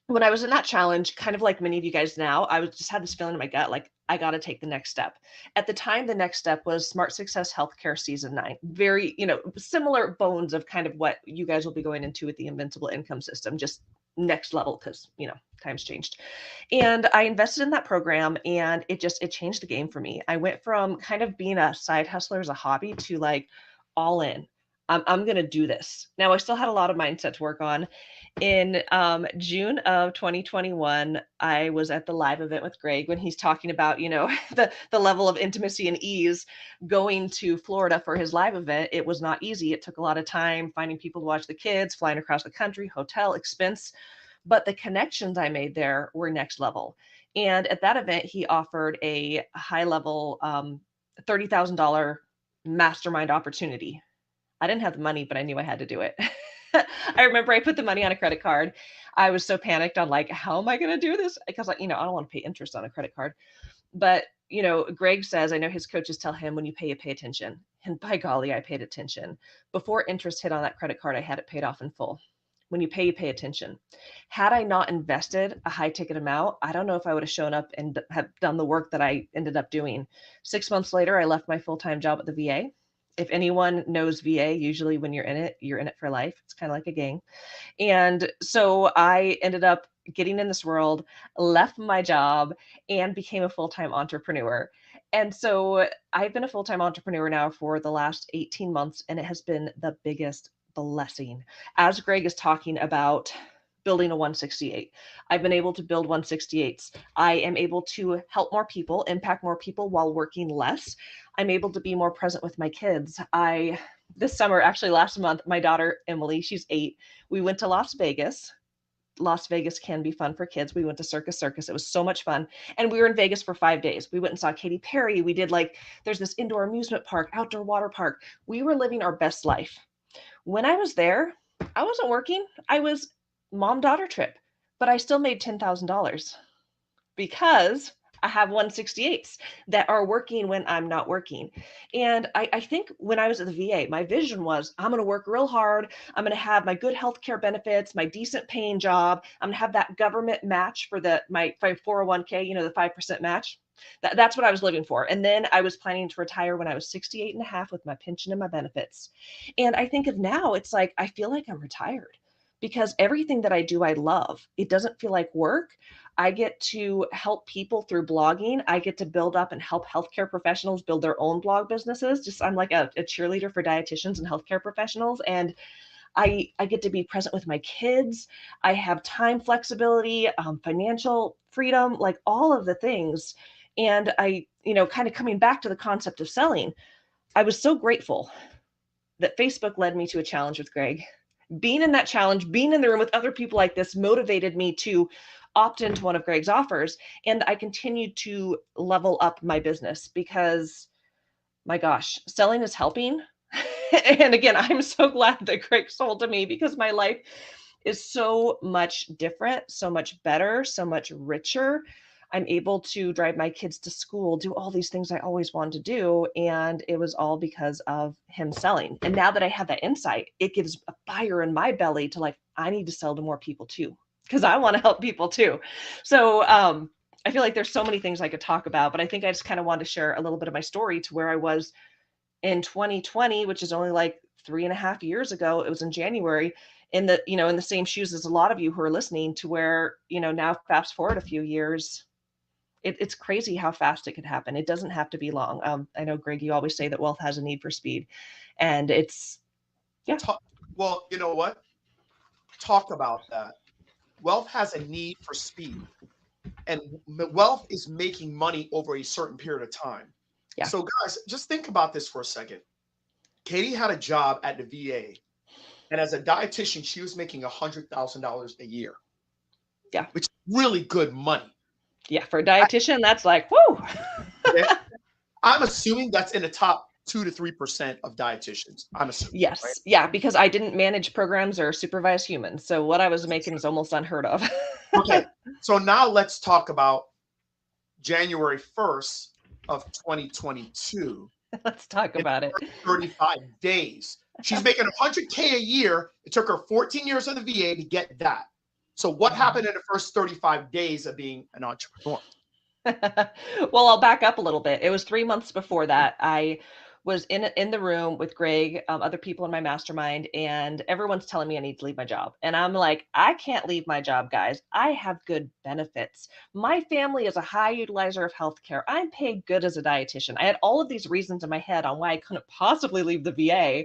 when I was in that challenge, kind of like many of you guys now, I was just had this feeling in my gut, like I got to take the next step. At the time, the next step was Smart Success Healthcare Season 9. Very, similar bones of kind of what you guys will be going into with the Invincible Income System, just next level because, times changed. And I invested in that program and it changed the game for me. I went from kind of being a side hustler as a hobby to like all in. I'm going to do this. Now, I still had a lot of mindset to work on. In June of 2021, I was at the live event with Greg when he's talking about, the level of intimacy and ease going to Florida for his live event. It was not easy. It took a lot of time finding people to watch the kids, flying across the country, hotel expense. But the connections I made there were next level. And at that event, he offered a high level $30,000 mastermind opportunity. I didn't have the money, but I knew I had to do it. I remember I put the money on a credit card. I was so panicked on like, how am I going to do this? Because I don't want to pay interest on a credit card. But, Greg says, I know his coaches tell him when you pay attention. And by golly, I paid attention. Before interest hit on that credit card, I had it paid off in full. When you pay attention. Had I not invested a high ticket amount, I don't know if I would have shown up and have done the work that I ended up doing. 6 months later, I left my full-time job at the VA. If anyone knows VA, usually when you're in it for life. It's kind of like a gang. And so I ended up getting in this world, left my job, and became a full-time entrepreneur. And so I've been a full-time entrepreneur now for the last 18 months, and it has been the biggest blessing. As Greg is talking about building a 168, I've been able to build 168s. I am able to help more people, impact more people while working less. I'm able to be more present with my kids. This summer, actually last month, my daughter, Emily, she's 8. We went to Las Vegas. Las Vegas can be fun for kids. We went to Circus. It was so much fun. And we were in Vegas for 5 days. We went and saw Katy Perry. We did there's this indoor amusement park, outdoor water park. We were living our best life. When I was there, I wasn't working. I was mom-daughter trip, but I still made $10,000 because I have 168s that are working when I'm not working. And I think when I was at the VA, my vision was I'm going to work real hard. I'm going to have my good healthcare benefits, my decent paying job. I'm going to have that government match for my 401k, the 5% match. That's what I was living for. And then I was planning to retire when I was 68 and a half with my pension and my benefits. And I think of now, it's like, I feel like I'm retired because everything that I do, I love. It doesn't feel like work. I get to help people through blogging. I get to build up and help healthcare professionals build their own blog businesses. Just I'm like a cheerleader for dietitians and healthcare professionals. And I get to be present with my kids. I have time flexibility, financial freedom, like all of the things. And I, kind of coming back to the concept of selling, I was so grateful that Facebook led me to a challenge with Greg. Being in that challenge, being in the room with other people like this motivated me to opt into one of Greg's offers. And I continued to level up my business because, my gosh, selling is helping. And again, I'm so glad that Greg sold to me because my life is so much different, so much better, so much richer. I'm able to drive my kids to school, do all these things I always wanted to do. And it was all because of him selling. And now that I have that insight, it gives a fire in my belly to like, I need to sell to more people too, because I want to help people too. So I feel like there's so many things I could talk about, but I think I just kind of wanted to share a little bit of my story to where I was in 2020, which is only like 3.5 years ago. It was in January, in the same shoes as a lot of you who are listening, to where, now fast forward a few years, it's crazy how fast it could happen. It doesn't have to be long. I know, Greg, you always say that wealth has a need for speed, and it's, yeah. Well, you know what? Talk about that. Wealth has a need for speed, and wealth is making money over a certain period of time. Yeah. So guys, just think about this for a second. Katie had a job at the VA, and as a dietitian, she was making $100,000 a year. Yeah. Which is really good money. Yeah. For a dietitian, that's like, whoo. I'm assuming that's in the top 2 to 3% of dietitians. I'm assuming. Yes. Right? Yeah. Because I didn't manage programs or supervise humans. So what I was making is almost unheard of. Okay. So now let's talk about January 1st of 2022. Let's talk about it. 35 days. She's making $100K a year. It took her 14 years in the VA to get that. So what happened in the first 35 days of being an entrepreneur? Well, I'll back up a little bit. It was 3 months before that. I was in the room with Greg, other people in my mastermind, and everyone's telling me I need to leave my job. And I'm like, I can't leave my job, guys. I have good benefits. My family is a high utilizer of healthcare. I'm paid good as a dietitian. I had all of these reasons in my head on why I couldn't possibly leave the VA.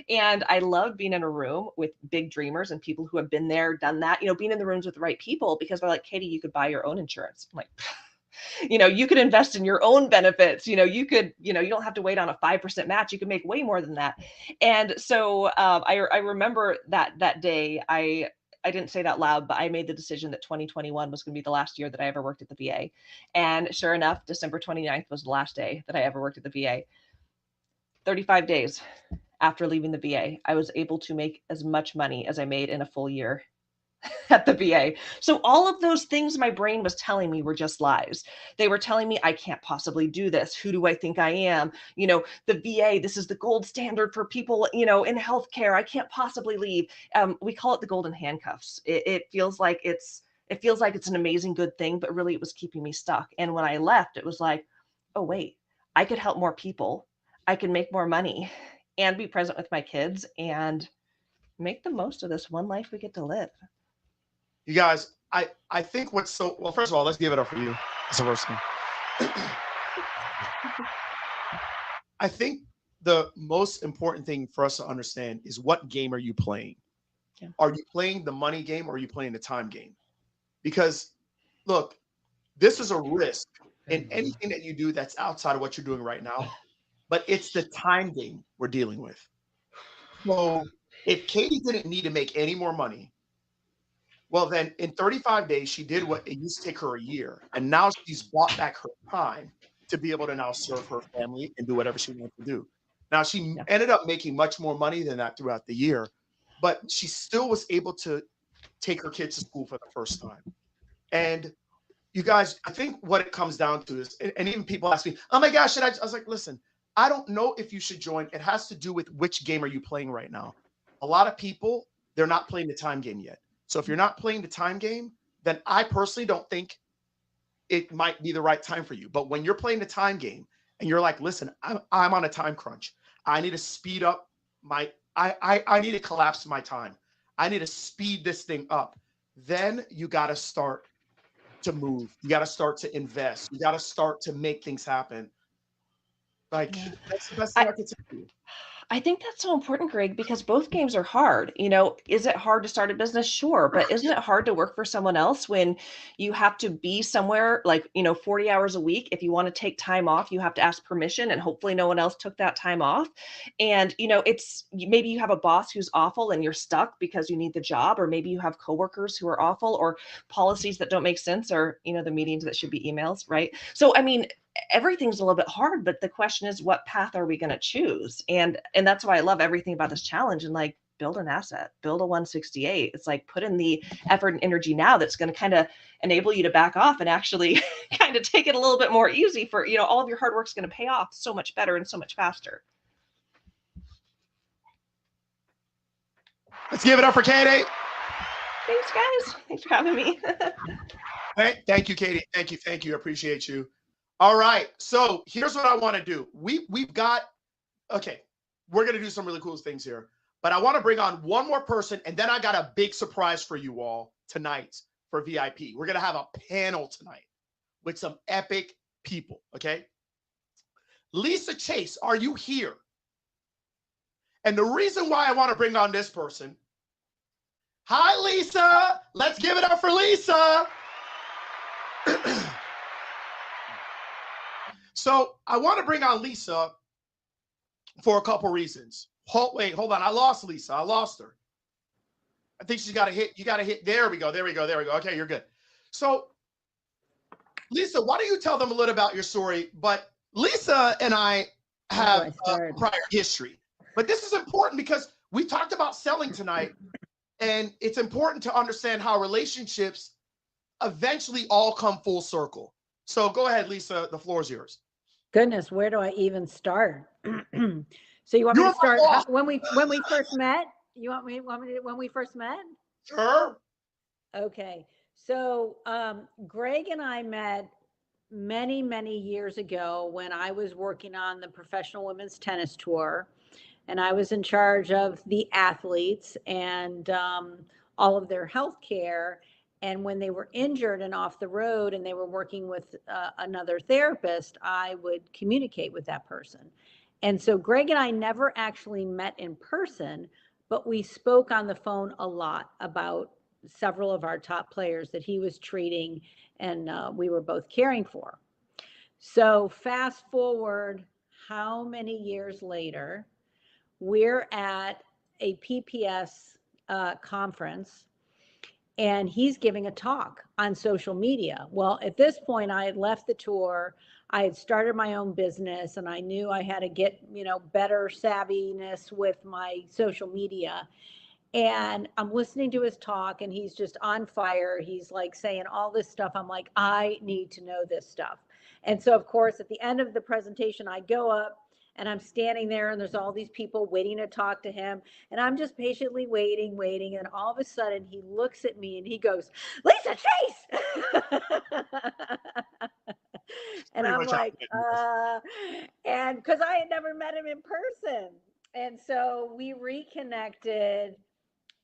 And I loved being in a room with big dreamers and people who have been there, done that, being in the rooms with the right people, because they're like, Katie, you could buy your own insurance. I'm like, you could invest in your own benefits. You could, you don't have to wait on a 5% match. You can make way more than that. And so I remember that day, I didn't say that loud, but I made the decision that 2021 was going to be the last year that I ever worked at the VA. And sure enough, December 29th was the last day that I ever worked at the VA. 35 days after leaving the VA, I was able to make as much money as I made in a full year at the VA. So all of those things my brain was telling me were just lies. They were telling me I can't possibly do this. Who do I think I am? The VA, this is the gold standard for people, in healthcare. I can't possibly leave. We call it the golden handcuffs. It feels like it's an amazing good thing, but really it was keeping me stuck. And when I left, it was like, oh wait, I could help more people. I can make more money and be present with my kids and make the most of this one life we get to live. You guys, I think first of all, let's give it up for you. That's the first thing. I think the most important thing for us to understand is, what game are you playing? Yeah. Are you playing the money game, or are you playing the time game? Because look, this is a risk in anything that you do that's outside of what you're doing right now, but it's the time game we're dealing with. So if Katie didn't need to make any more money, well, then in 35 days, she did what it used to take her a year. And now she's bought back her time to be able to now serve her family and do whatever she wants to do. Now, she ended up making much more money than that throughout the year, but she still was able to take her kids to school for the first time. And you guys, I think what it comes down to is, and even people ask me, oh my gosh, I was like, listen, I don't know if you should join. It has to do with which game are you playing right now. A lot of people, they're not playing the time game yet. So if you're not playing the time game, then I personally don't think it might be the right time for you. But when you're playing the time game and you're like, listen, I'm on a time crunch. I need to speed up I need to collapse my time. I need to speed this thing up. Then you got to start to move. You got to start to invest. You got to start to make things happen. Like, that's the best thing I can tell you. I think that's so important, Greg, because both games are hard. You know, is it hard to start a business? Sure. But isn't it hard to work for someone else when you have to be somewhere like, 40 hours a week? If you want to take time off, you have to ask permission, and hopefully no one else took that time off. And, it's maybe you have a boss who's awful and you're stuck because you need the job, or maybe you have coworkers who are awful, or policies that don't make sense, or, the meetings that should be emails, right? So, I mean, everything's a little bit hard, but the question is, what path are we going to choose? And that's why I love everything about this challenge. And like, build an asset, build a 168. It's like, put in the effort and energy now that's going to kind of enable you to back off and actually kind of take it a little bit more easy for, all of your hard work's going to pay off so much better and so much faster. Let's give it up for Katie. Thanks, guys. Thanks for having me. Thank you, Katie. Thank you. I appreciate you. All right. So here's what I want to do. We've got, okay, we're going to do some really cool things here, but I want to bring on one more person, and then I got a big surprise for you all tonight for VIP. We're going to have a panel tonight with some epic people, okay? Lisa Chase, are you here? And the reason why I want to bring on this person, hi, Lisa. Let's give it up for Lisa. So I want to bring on Lisa for a couple reasons. Wait, hold on. I lost Lisa. I lost her. I think she's got to hit. You got to hit. There we go. Okay, you're good. So, Lisa, why don't you tell them a little about your story? But Lisa and I have prior history. But this is important because we talked about selling tonight, and it's important to understand how relationships eventually all come full circle. So go ahead, Lisa. The floor is yours. Goodness, where do I even start? So you want me to start when we first met? You want me when we first met? Sure. Okay. So Greg and I met many, many years ago when I was working on the Professional Women's Tennis Tour, and I was in charge of the athletes and all of their health care. And when they were injured and off the road and they were working with another therapist, I would communicate with that person. And so Greg and I never actually met in person, but we spoke on the phone a lot about several of our top players that he was treating and we were both caring for. So fast forward, how many years later, we're at a PPS conference, and he's giving a talk on social media. Well, at this point, I had left the tour. I had started my own business, and I knew I had to get, better savviness with my social media. And I'm listening to his talk, and he's just on fire. He's like saying all this stuff. I'm like, I need to know this stuff. And so, of course, at the end of the presentation, I go up, and I'm standing there, and there's all these people waiting to talk to him. And I'm just patiently waiting. And all of a sudden, he looks at me and he goes, Lisa Chase! And I'm like, and because I had never met him in person. And so we reconnected,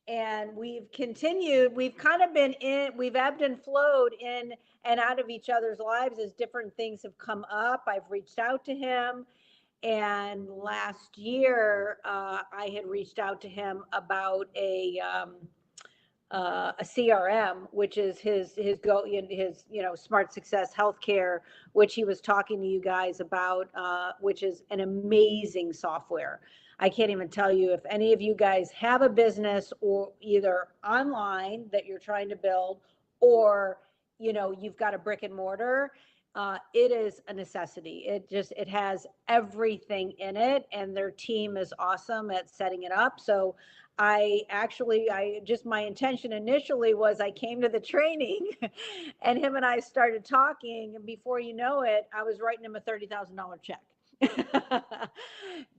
and we've continued. We've kind of been we've ebbed and flowed in and out of each other's lives as different things have come up. I've reached out to him. And last year, I had reached out to him about a CRM, which is his Smart Success Healthcare, which he was talking to you guys about, which is an amazing software. I can't even tell you, if any of you guys have a business or either online that you're trying to build, or you've got a brick and mortar. It is a necessity. It has everything in it, and their team is awesome at setting it up. So my intention initially was I came to the training and him and I started talking, and before you know it, I was writing him a $30,000 check.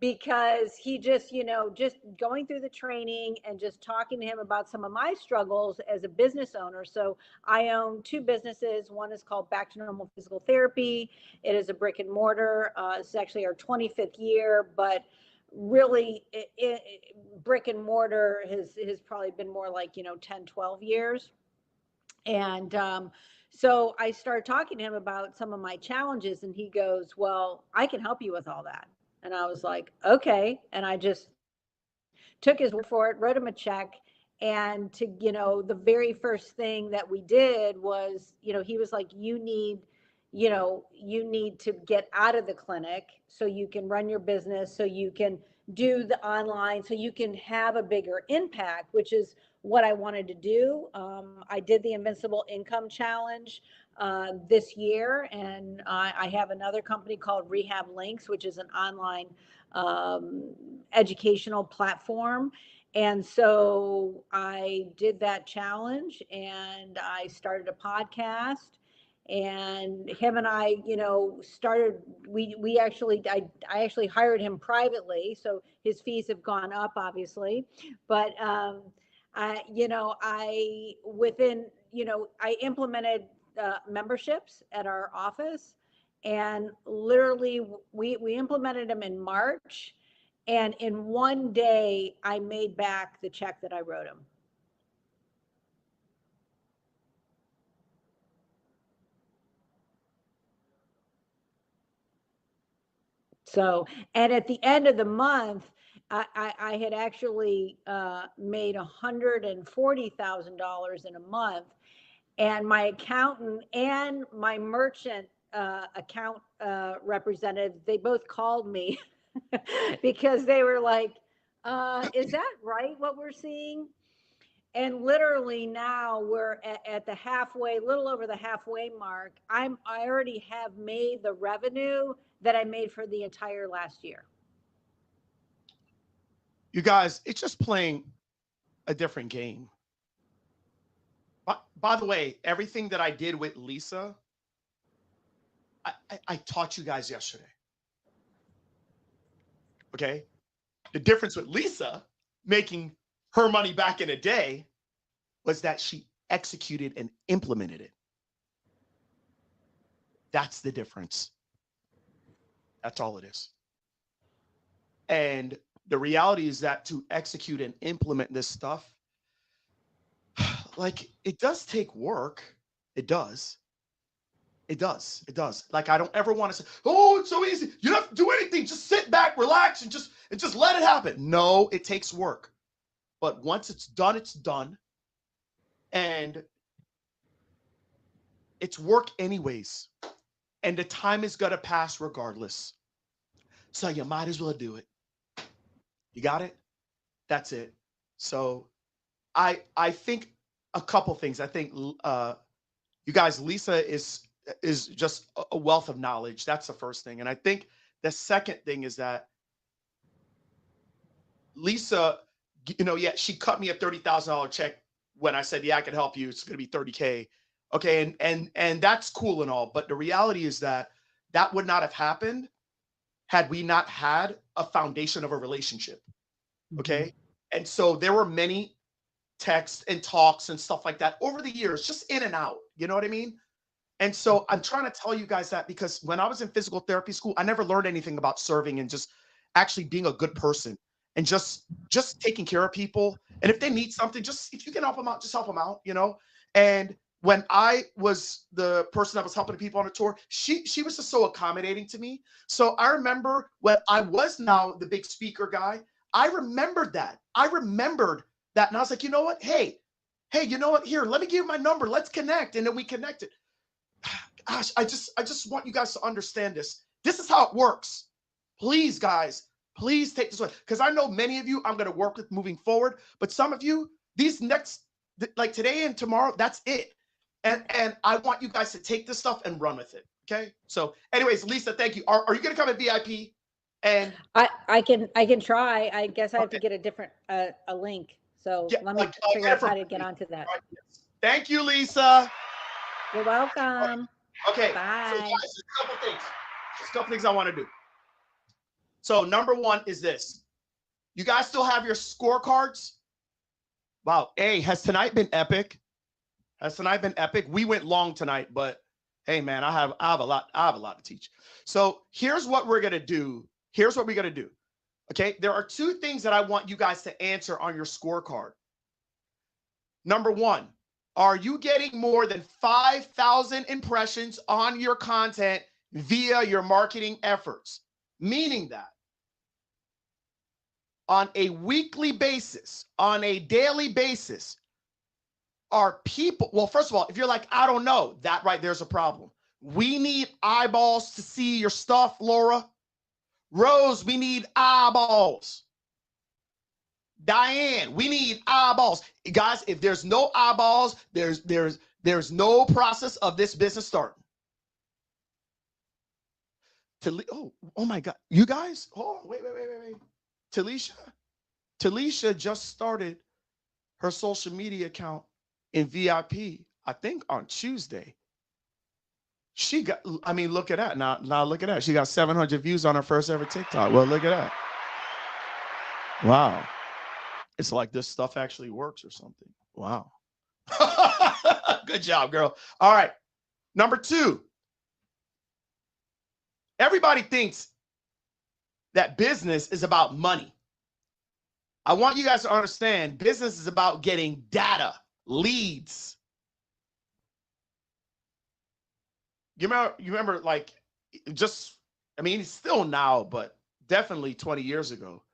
because he just, just going through the training and just talking to him about some of my struggles as a business owner. So I own two businesses. One is called Back to Normal Physical Therapy. It is a brick and mortar. It's actually our 25th year, but really brick and mortar has probably been more like, 10, 12 years. And so I started talking to him about some of my challenges, and he goes, well, I can help you with all that. And I was like, okay. And I just took his word for it, wrote him a check. And the very first thing that we did was, he was like, you need to get out of the clinic so you can run your business, so you can do the online, so you can have a bigger impact, which is what I wanted to do. I did the Invincible Income Challenge this year, and I have another company called Rehab Links, which is an online educational platform. And so I did that challenge, and I started a podcast, and him and I, started, we actually, I actually hired him privately. So his fees have gone up, obviously, but I implemented memberships at our office, and literally we implemented them in March, and in one day I made back the check that I wrote him. So, and at the end of the month, I had actually made $140,000 in a month, and my accountant and my merchant account representative, they both called me because they were like, is that right, what we're seeing? And literally now we're at the halfway, little over the halfway mark. I already have made the revenue that I made for the entire last year. You guys, it's just playing a different game. By the way, everything that I did with Lisa, I taught you guys yesterday. Okay? The difference with Lisa making her money back in a day was that she executed and implemented it. That's the difference. That's all it is. And the reality is that to execute and implement this stuff, like, it does take work. It does. It does. It does. Like, I don't ever want to say, oh, it's so easy. You don't have to do anything. Just sit back, relax, and just let it happen. No, it takes work. But once it's done, it's done. And it's work anyways. And the time is going to pass regardless. So you might as well do it. You got it? That's it. So I think a couple things. I think you guys, Lisa is just a wealth of knowledge. That's the first thing. And I think the second thing is that Lisa, yeah, she cut me a $30,000 check when I said, yeah, I can help you. It's going to be $30K. Okay. And that's cool and all. But the reality is that would not have happened had we not had a foundation of a relationship. Okay. Mm-hmm. And so there were many texts and talks and stuff like that over the years, just in and out. You know what I mean? And so I'm trying to tell you guys that because when I was in physical therapy school, I never learned anything about serving and just actually being a good person and just taking care of people. And if they need something, if you can help them out, just help them out, And when I was the person that was helping the people on the tour, she was just so accommodating to me. So I remember when I was now the big speaker guy, I remembered that. And I was like, you know what? Hey, you know what? Here, let me give you my number. Let's connect. And then we connected. Gosh, I just want you guys to understand this. This is how it works. Please, guys, please take this way. Because I know many of you I'm going to work with moving forward. But some of you, these next, like today and tomorrow, that's it. And I want you guys to take this stuff and run with it. Okay. So anyways, Lisa, thank you. Are you going to come at VIP? And I can try. I guess I have to get a different a link. So yeah, let me figure out how to get onto that. Right, yes. Thank you, Lisa. You're welcome. Okay. Bye. So guys, there's a couple things I want to do. So number one is this. You guys still have your scorecards? Wow. Hey, has tonight been epic? Has tonight been epic? We went long tonight, but hey, man, I have a lot to teach. So here's what we're gonna do. Here's what we're gonna do. Okay, there are two things that I want you guys to answer on your scorecard. Number one, are you getting more than 5,000 impressions on your content via your marketing efforts? Meaning that on a weekly basis, on a daily basis, are people, well, first of all, if you're like, I don't know, that right there's a problem. We need eyeballs to see your stuff, Laura. Rose, we need eyeballs. Diane, we need eyeballs. Guys, if there's no eyeballs, there's no process of this business starting. Oh my God. You guys, oh, wait. Talisha just started her social media account in VIP, I think on Tuesday. She got, I mean, look at that. Now look at that. She got 700 views on her first ever TikTok. Well, look at that. Wow. It's like this stuff actually works or something. Wow. Good job, girl. All right. Number two. Everybody thinks that business is about money. I want you guys to understand business is about getting data, leads. You remember like just, I mean, still now, but definitely 20 years ago,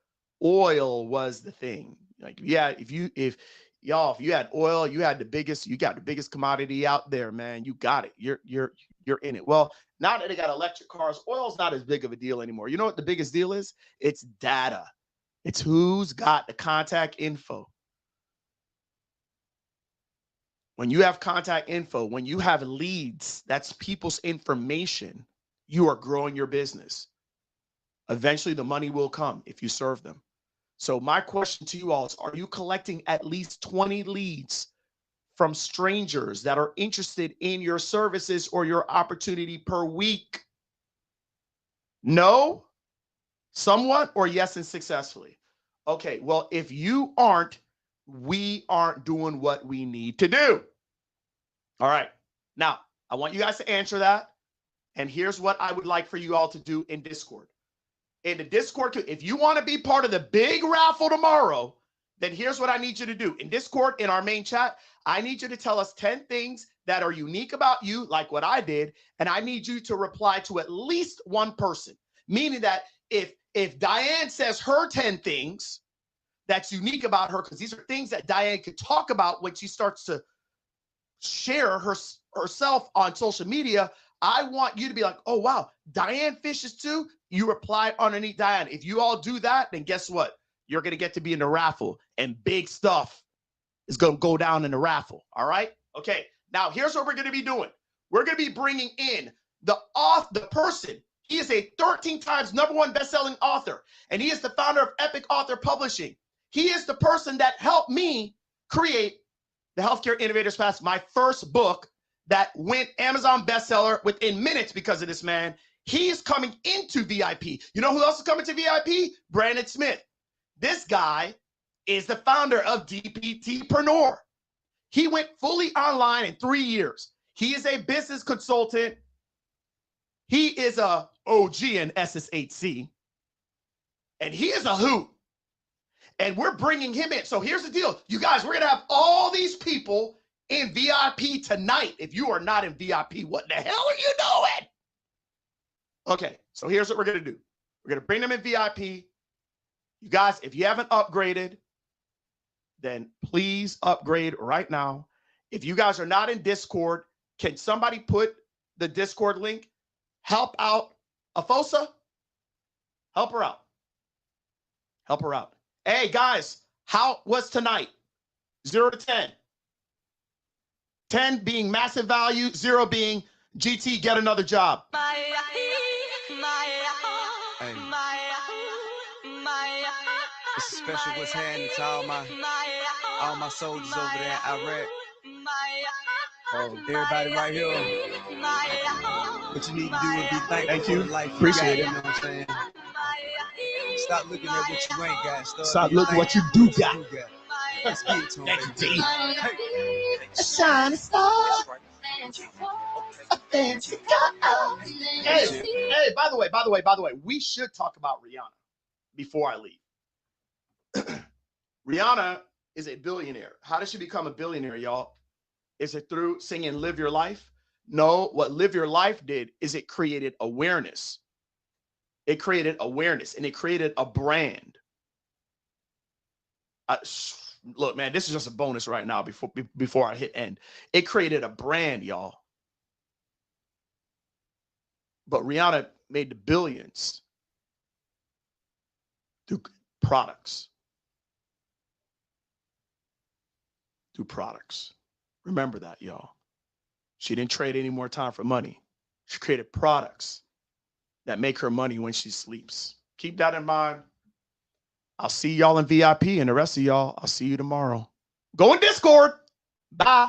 oil was the thing. Like, yeah, if you had oil, you got the biggest commodity out there, man. You got it. You're in it. Well, now that they got electric cars, oil's not as big of a deal anymore. You know what the biggest deal is? It's data. It's who's got the contact info. When you have contact info, when you have leads, that's people's information, you are growing your business. Eventually, the money will come if you serve them. So my question to you all is, are you collecting at least 20 leads from strangers that are interested in your services or your opportunity per week? No? Somewhat, or yes and successfully? Okay, well, if you aren't, we aren't doing what we need to do. All right. Now, I want you guys to answer that. And here's what I would like for you all to do in Discord. In the Discord, if you want to be part of the big raffle tomorrow, then here's what I need you to do. In Discord, in our main chat, I need you to tell us 10 things that are unique about you, like what I did. And I need you to reply to at least one person. Meaning that if Diane says her 10 things that's unique about her, because these are things that Diane could talk about when she starts to share herself on social media, I want you to be like, oh, wow, Diane fishes too. You reply underneath Diane. If you all do that, then guess what? You're going to get to be in the raffle, and big stuff is going to go down in the raffle. All right. Okay. Now here's what we're going to be doing. We're going to be bringing in the person. He is a 13 times #1 best-selling author, and he is the founder of Epic Author Publishing. He is the person that helped me create the Healthcare Innovators Pass, my first book that went Amazon bestseller within minutes because of this man. He's coming into VIP. You know who else is coming to VIP? Brandon Smith. This guy is the founder of DPTpreneur. He went fully online in 3 years. He is a business consultant. He is a OG in SS8C. And he is a hoot. And we're bringing him in. So here's the deal. You guys, we're going to have all these people in VIP tonight. If you are not in VIP, what the hell are you doing? Okay, so here's what we're going to do. We're going to bring them in VIP. You guys, if you haven't upgraded, then please upgrade right now. If you guys are not in Discord, can somebody put the Discord link? Help out Afosa. Help her out. Help her out. Hey, guys, how was tonight? 0 to 10. 10 being massive value, 0 being GT, get another job. It's a special what's happening to all my soldiers over there in Iraq. Everybody right here. What you need to do is be thankful for the life. Appreciate it. You know what I'm saying? Stop looking at what you ain't got. Stop looking what you do got. Let's get it to him. Thank you, D. Hey. Shining star. Hey, by the way, we should talk about Rihanna before I leave. Rihanna is a billionaire. How does she become a billionaire, y'all? Is it through singing Live Your Life? No, what Live Your Life did is it created awareness. It created awareness and it created a brand. Look, man, this is just a bonus right now before I hit end. It created a brand, y'all. But Rihanna made the billions through products. Through products. Remember that, y'all. She didn't trade any more time for money. She created products that make her money when she sleeps. Keep that in mind. I'll see y'all in VIP, and the rest of y'all, I'll see you tomorrow. Go in Discord. Bye.